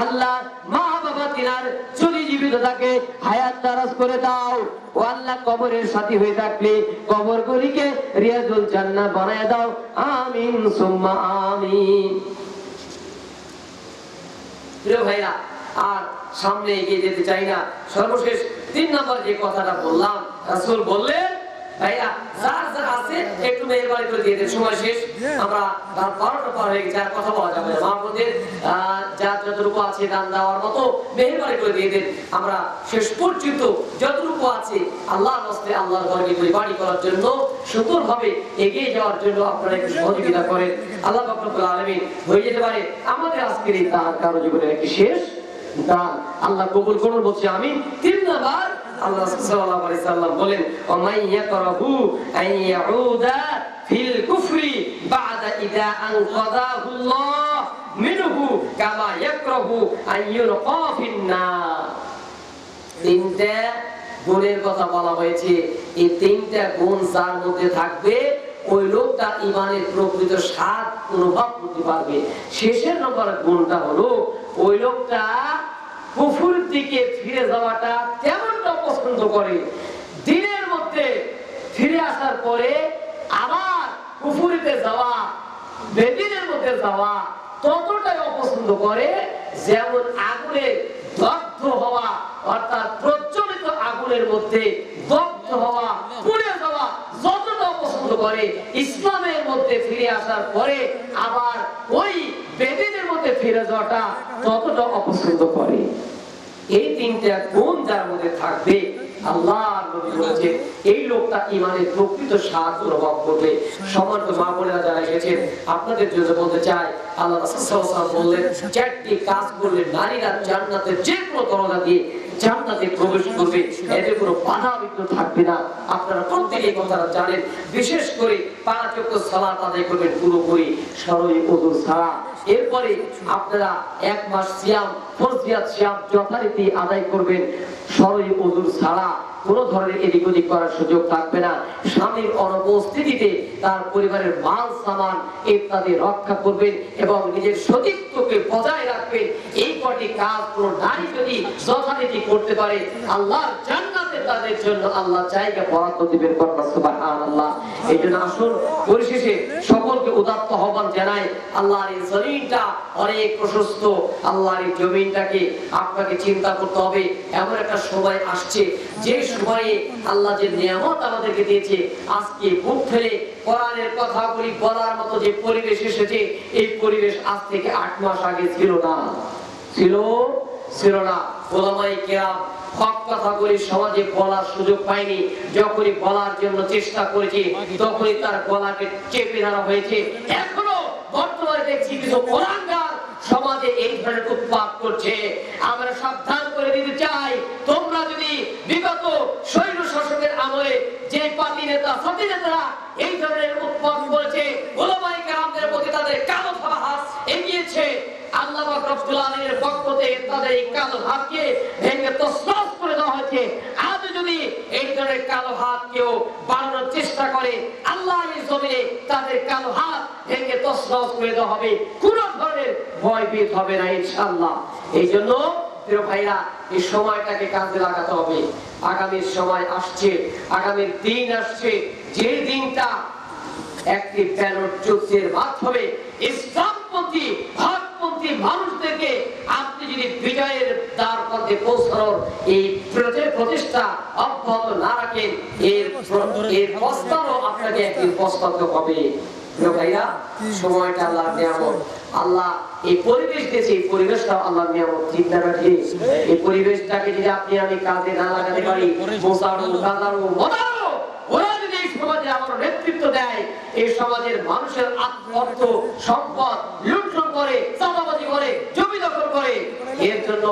আল্লাহ মা বাবা তিনার যদি জীবিত থাকে হায়াত দারাজ করে দাও। ও আল্লাহ, কবরের সাথী হয়ে থাকলে কবরগুলিকে রিয়াজুল জান্নাহ বানায় দাও। আমিন সুম্মা আমিন। প্রিয় ভাইরা, আর সামনে এগিয়ে যেতে চাই না। সর্বশেষ 3 নম্বর যে কথাটা বললাম, রাসূল বললেন ভাইয়া যার যার আছে একটু মেহেরবানি করে দিয়ে দেন। সময় শেষ, আমরা রাত 12টা পার হয়ে গেছে, আর কথা বলা যাবে না। মাহবুবদের যার যতটুকু আছে দান দেওয়ার মতো মেহেরবানি করে দিয়ে দেন। আমরা শেষ পর্যন্ত যতটুকু আছে আল্লাহর রাস্তায় আল্লাহর ঘরকে পরিপাটি করার জন্য, সুন্দরভাবে এগিয়ে যাওয়ার জন্য আপনারা একটু সহযোগিতা করেন। আল্লাহ পাক রব্বুল আলামিন হয়ে যেতে পারে আমাদের আজকের এই দান কারো জীবনের একটি শেষ দান। আল্লাহ কবুল করুন বলছি আমি। 3 নাম্বার, আল্লাহ সাল্লাল্লাহু আলাইহি সাল্লাম বলেন, ওমাই ইয়াকরাহু আন ইয়াউদা ফিল কুফরি বাদা ইদা আনকাদাহুল্লাহ মিনহু কামা ইয়াকরাহু আন ইউলকা ফিন নার। 3টা গুণের কথা বলা হয়েছে। এই 3টা গুণ যার মধ্যে থাকবে ওই লোকটা ঈমানের প্রকৃত স্বাদ অনুভব করতে পারবে। শেষের নম্বর গুণটা হলো ওই লোকটা কুফরের দিকে ফিরে যাওয়াটা তেমনটা পছন্দ করে, দিনের মধ্যে ফিরে আসার পরে আবার কুফরিতে যাওয়া, বেদিনের মধ্যে যাওয়া ততটাই অপছন্দ করে যেমন আগুনে দগ্ধ হওয়া, অর্থাৎ প্রজ্বলিত আগুনের মধ্যে দগ্ধ হওয়া, পুড়ে যাওয়া যতটা অপছন্দ করে, ইসলামের মধ্যে ফিরে আসার পরে আবার ওই বেদিনের মধ্যে ফিরে যাওয়াটা ততটা অপছন্দ করে। এই 3টা গুণ যার মধ্যে থাকবে, আল্লাহর নবী বলেছেন এই লোকটা ঈমানের প্রকৃত স্বাদ অনুভব করবে। সম্মানিত মা বোনেরা যারা এসেছেন, আপনাদের জন্য বলতে চাই, আল্লাহ রাসূল সাল্লাল্লাহু আলাইহি ওয়াসাল্লাম বললেন 4টি কাজ করলে নারীরা জান্নাতের যে কোনো দরজা দিয়ে জান্নাতে প্রবেশ করবে, এতে কোনো বাধা বিঘ্ন থাকবে না। আপনারা প্রত্যেকে এই কথাটা জানেন। বিশেষ করে 5 ওয়াক্ত সালাত আদায় করবেন পুরোপুরি সরই ওযু ছাড়া। এরপরে আপনারা 1 মাস সিয়াম, ফরজিয়াত সিয়াম যথারীতি আদায় করবেন সরই ওযু ছাড়া। কোনো ধরনের এদিক ওদিক করার সুযোগ থাকবে না। স্বামীর অনুপস্থিতিতে তার পরিবারের মাল সামান ইত্যাদি রক্ষা করবেন এবং নিজের সতীত্বকে বজায় রাখবেন। এই কটি কাজ কোনো নারী যদি যথারীতি করতে পারে, আল্লাহর জান্নাতে তাদের জন্য আল্লাহ জায়গা বরাদ্দ দিবেন। সুবহানাল্লাহ। এই জন্য আসুন পরিশেষে সকলকে উদাত্ত আহ্বান জানাই, আল্লাহর এই জমিনটা অনেক প্রশস্ত। আল্লাহর এই জমিনটাকে আপনাকে চিন্তা করতে হবে। এমন একটা সময় আসছে যে সময়ে আল্লাহ যে নিয়ামত আমাদেরকে দিয়েছে, আজকে বুক ফেলে কোরআনের কথাগুলি বলার মতো যে পরিবেশ এসেছে, এই পরিবেশ আজ থেকে 8 মাস আগে ছিল না। ওলামায়ে কেরাম হক কথাগুলি সমাজে বলার সুযোগ পায়নি। যখনই বলার জন্য চেষ্টা করেছে, তখনই তার গলাকে চেপে ধরা হয়েছে। এখনো বর্তমানে দেখছি কিছু কোরআনগার সমাজে এই ধরনের উৎপাত করছে। আমরা সাবধান করে দিতে চাই, তোমরা যদি বিগত স্বৈর শাসকের আমলে যে পার্টি নেতা, সাথী নেতারা এই ধরনের উৎপাত করেছে, ওলামায়ে কেরামদের প্রতি তাদের কালো হাত এগিয়েছে, আল্লাহ পাক রব্বুল আলামিনের পক্ষ থেকে তাদের এই কালো হাতকে ভেঙে তছনছ করে দেওয়া হয়েছে। আজ বাড়ানোর চেষ্টা করে, আল্লাহর জমিনে তাদের কালো হাত ভেঙে তছনছ করে দেওয়া হবে, কোনো ধরনের ভয়ভীত হবে না ইনশাআল্লাহ। এই জন্য প্রিয় ভাইরা, এই সময়টাকে কাজে লাগাতে হবে। আগামীর সময় আসছে, আগামীর দিন আসছে, যে দিনটা একটি ব্যালট যুদ্ধের মাধ্যমে ইসলামপন্থী হকপন্থী মানুষদেরকে আপনি যদি বিজয়ের দ্বার প্রান্তে পৌঁছানোর এই প্রচেষ্টা অব্যাহত না রাখেন, এর প্রস্তাবও আপনাকে একদিন পস্তাতে হবে। প্রিয় ভাইরা, সময়টা আল্লাহর নিয়ামত। আল্লাহ এই পরিবেশ দিয়েছে, এই পরিবেশটা আল্লাহর নিয়ামত, ঠিক না ঠিক? এই পরিবেশটাকে যদি আপনি আমি কাজে না লাগাতে পারি, মোসারু গাজারু মদারু ওরা যদি এই সমাজে আমার নেতৃত্ব দেয়, এই সমাজের মানুষের অর্থ সম্পদ লুণ্ঠন করে, চাঁদাবাজি করে, জমি দখল করে, এর জন্য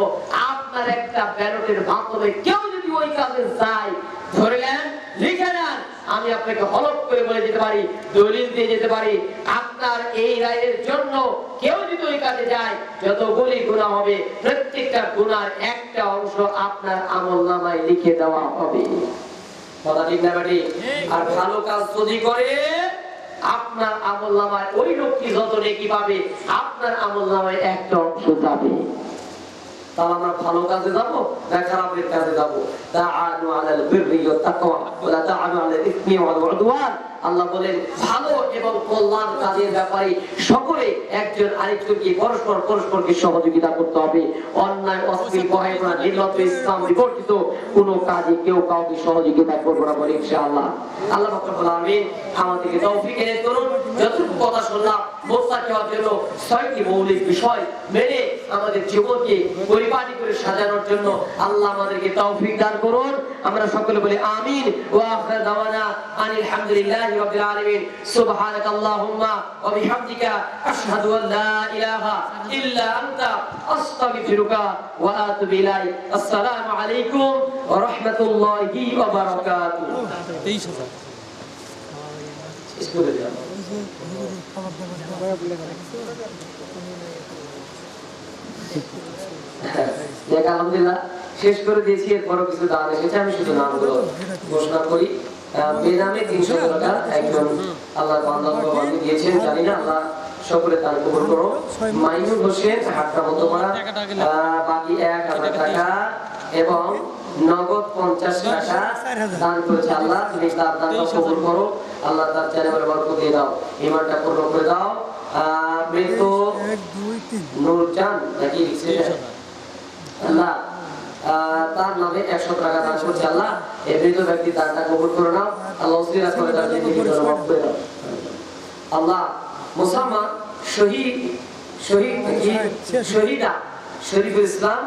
আপনার একটা ব্যালটের মাধ্যমে কেউ যদি ওই কাজে যায়, ধরে নেন, লিখে নেন, আমি আপনাকে হলফ করে বলে যেতে পারি, দলিল দিয়ে যেতে পারি, আপনার এই রায়ের জন্য কেউ যদি ওই কাজে যায়, যতগুলি গুনাহ হবে প্রত্যেকটা গুনার একটা অংশ আপনার আমলনামায় লিখে দেওয়া হবে। কথা ঠিক না বেটি? আর ভালো কাজ যদি করে, আপনার আমলনামায় ওই লোকটি যত নেকি পাবে, আপনার আমলনামায় একটা অংশ যাবে। তাহলে আমরা ভালো কাজে যাব না খারাপের কাজে যাব? তাআনু আলাল বিররি ওয়াত তাকওয়া ওয়া লা তাআনু আলাল ইসমি ওয়াল উদওয়ান। আল্লাহ বলেন, ভালো এবং কল্যাণ কাজের ব্যাপারে সকলে একজন আরেকজনকে পরস্পরকে সহযোগিতা করতে হবে। অন্যায়, অশ্লীল, বহায়না, নির্লজ্জ, ইসলাম বিবর্জিত কোনো কাজে কেউ কাউকে সহযোগিতা করবে না বলে ইনশাআল্লাহ। আল্লাহ রাব্বুল আলামিন আমাদেরকে তৌফিক এনে করুন। যতটুকু কথা শুনলাম, মোত্তাকি হওয়ার জন্য 6টি মৌলিক বিষয় মেনে আমাদের জীবনকে পরিপাটি করে সাজানোর জন্য আল্লাহ আমাদেরকে তৌফিক দান করুন। আমরা সকলে বলি আমিন। ওয়া আখিরু দাওয়ানা আনিল হামদুলিল্লাহি রাব্বিল আলামিন। সুবহানাকাল্লাহুম্মা ওয়া বিহামদিকা আশহাদু আল লা ইলাহা ইল্লা আনতা আস্তাগফিরুকা ওয়া আতুবু ইলাইক। আসসালামু আলাইকুম ওয়া রাহমাতুল্লাহি ওয়া বারাকাতুহু। 23,000 স্কুলে যাও। দেখ, আলহামদুলিল্লাহ শেষ করে দিয়েছি। এরপরও কিছু দান এসেছে, আমি শুধু নামগুলো ঘোষণা করি। বেনামে 300 টাকা একজন আল্লাহর বান্দা দিয়েছেন, জানি না, আল্লাহ সকলে দান কবুল করো। মাইনুল হোসেন, হাটটা বন্ধ করা, বাকি 1000 টাকা এবং নগদ 50 টাকা দান করেছে। আল্লাহ তুমি তার দানটা কবুল করো, আল্লাহ তার জানেমানে বরকত দিয়ে দাও, ঈমানটা পূর্ণ করে দাও। মৃত নূরজান নাকি লিখছে, আল্লাহ তার নামে 100 টাকা দান করছে। আল্লাহ এই মৃত ব্যক্তির দানটা কবুল করে নাও, আল্লাহ উসিলা করে তার জিন্দেগি মাফ করে দাও। আল্লাহ মুসাম্মদ শহীদা শরীফুল ইসলাম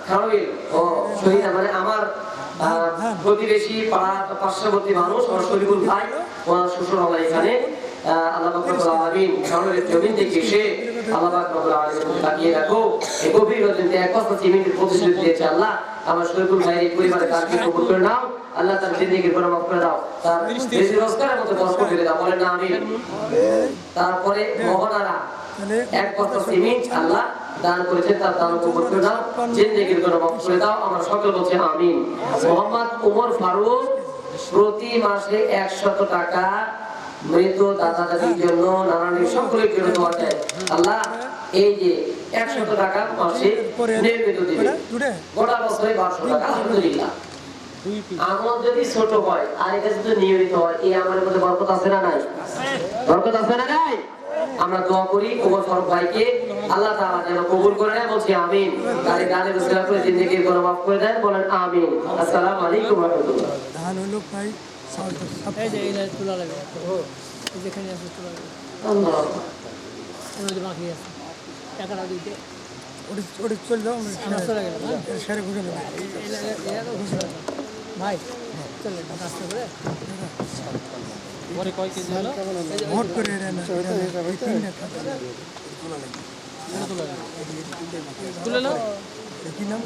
খাওয়িল ও শহীদা, মানে আমার প্রতিবেশী পাড়া পার্শ্ববর্তী মানুষ, আমার শরীফুল ভাই, ওনার শ্বশুর আল্লাহ এখানে। আল্লাহ পাক রব্বুল আলামিন শহরের জমিন থেকে সে আল্লাহ পাক রব্বুল আলামিন তাকিয়ে রাখো। এই গভীর রজনীতে 1 বস্তা সিমেন্টের প্রতিশ্রুতি দিয়েছে। আল্লাহ আমার শরীফুল ভাইয়ের এই পরিবারের কাজকে কবুল করে নাও, আল্লাহ তার জিন্দেগির গুনাহ মাফ করে দাও, তার রিজিক রোজগারের মধ্যে বরকত দিয়ে দাও, বলেন না আমিন। তারপরে মোহনারা 1 বস্তা সিমেন্ট আল্লাহ দান করেছে, তার দান কবুল করে দাও, জিন্দেগির গুনাহ মাফ করে দাও, আমরা সকলে বলছি আমিন। মোহাম্মদ ওমর ফারুক প্রতি মাসে 100 টাকা মৃত দাদা দাদির জন্য, নানানির সকলের জন্য দোয়া চাই। আল্লাহ এই যে 100 টাকা মাসে নিয়মিত দিবে, গোটা বছরে 1200 টাকা, আলহামদুলিল্লাহ। আমল যদি ছোট হয় আর এটা যদি নিয়মিত হয়, এই আমলের মধ্যে বরকত আছে না নাই? বরকত আছে না নাই? আমরা দোয়া করি ওমর ফারুক ভাইকে আল্লাহ তাআলা যেন কবুল করে নেয়, বলছি আমিন। তার গানে উসিলা করে জিন্দেগির গুনাহ মাফ করে দেন, বলেন আমিন। আসসালামু আলাইকুম ওয়া রাহমাতুল্লাহ। ধান হলো ভাই এই যে এটা তোলা লাগবে, এই যেখানে আছে তোলা লাগবে, আল্লাহ এর মধ্যে বাকি আছে টাকাটা দিতে ওটা চলে যাও, নষ্ট লাগে না সেরে ঘুরে নেবে ভাই। চলে নাস্তা করে পরে কয় কেজি হলো ভোট করে তুলে নাও। কি নাম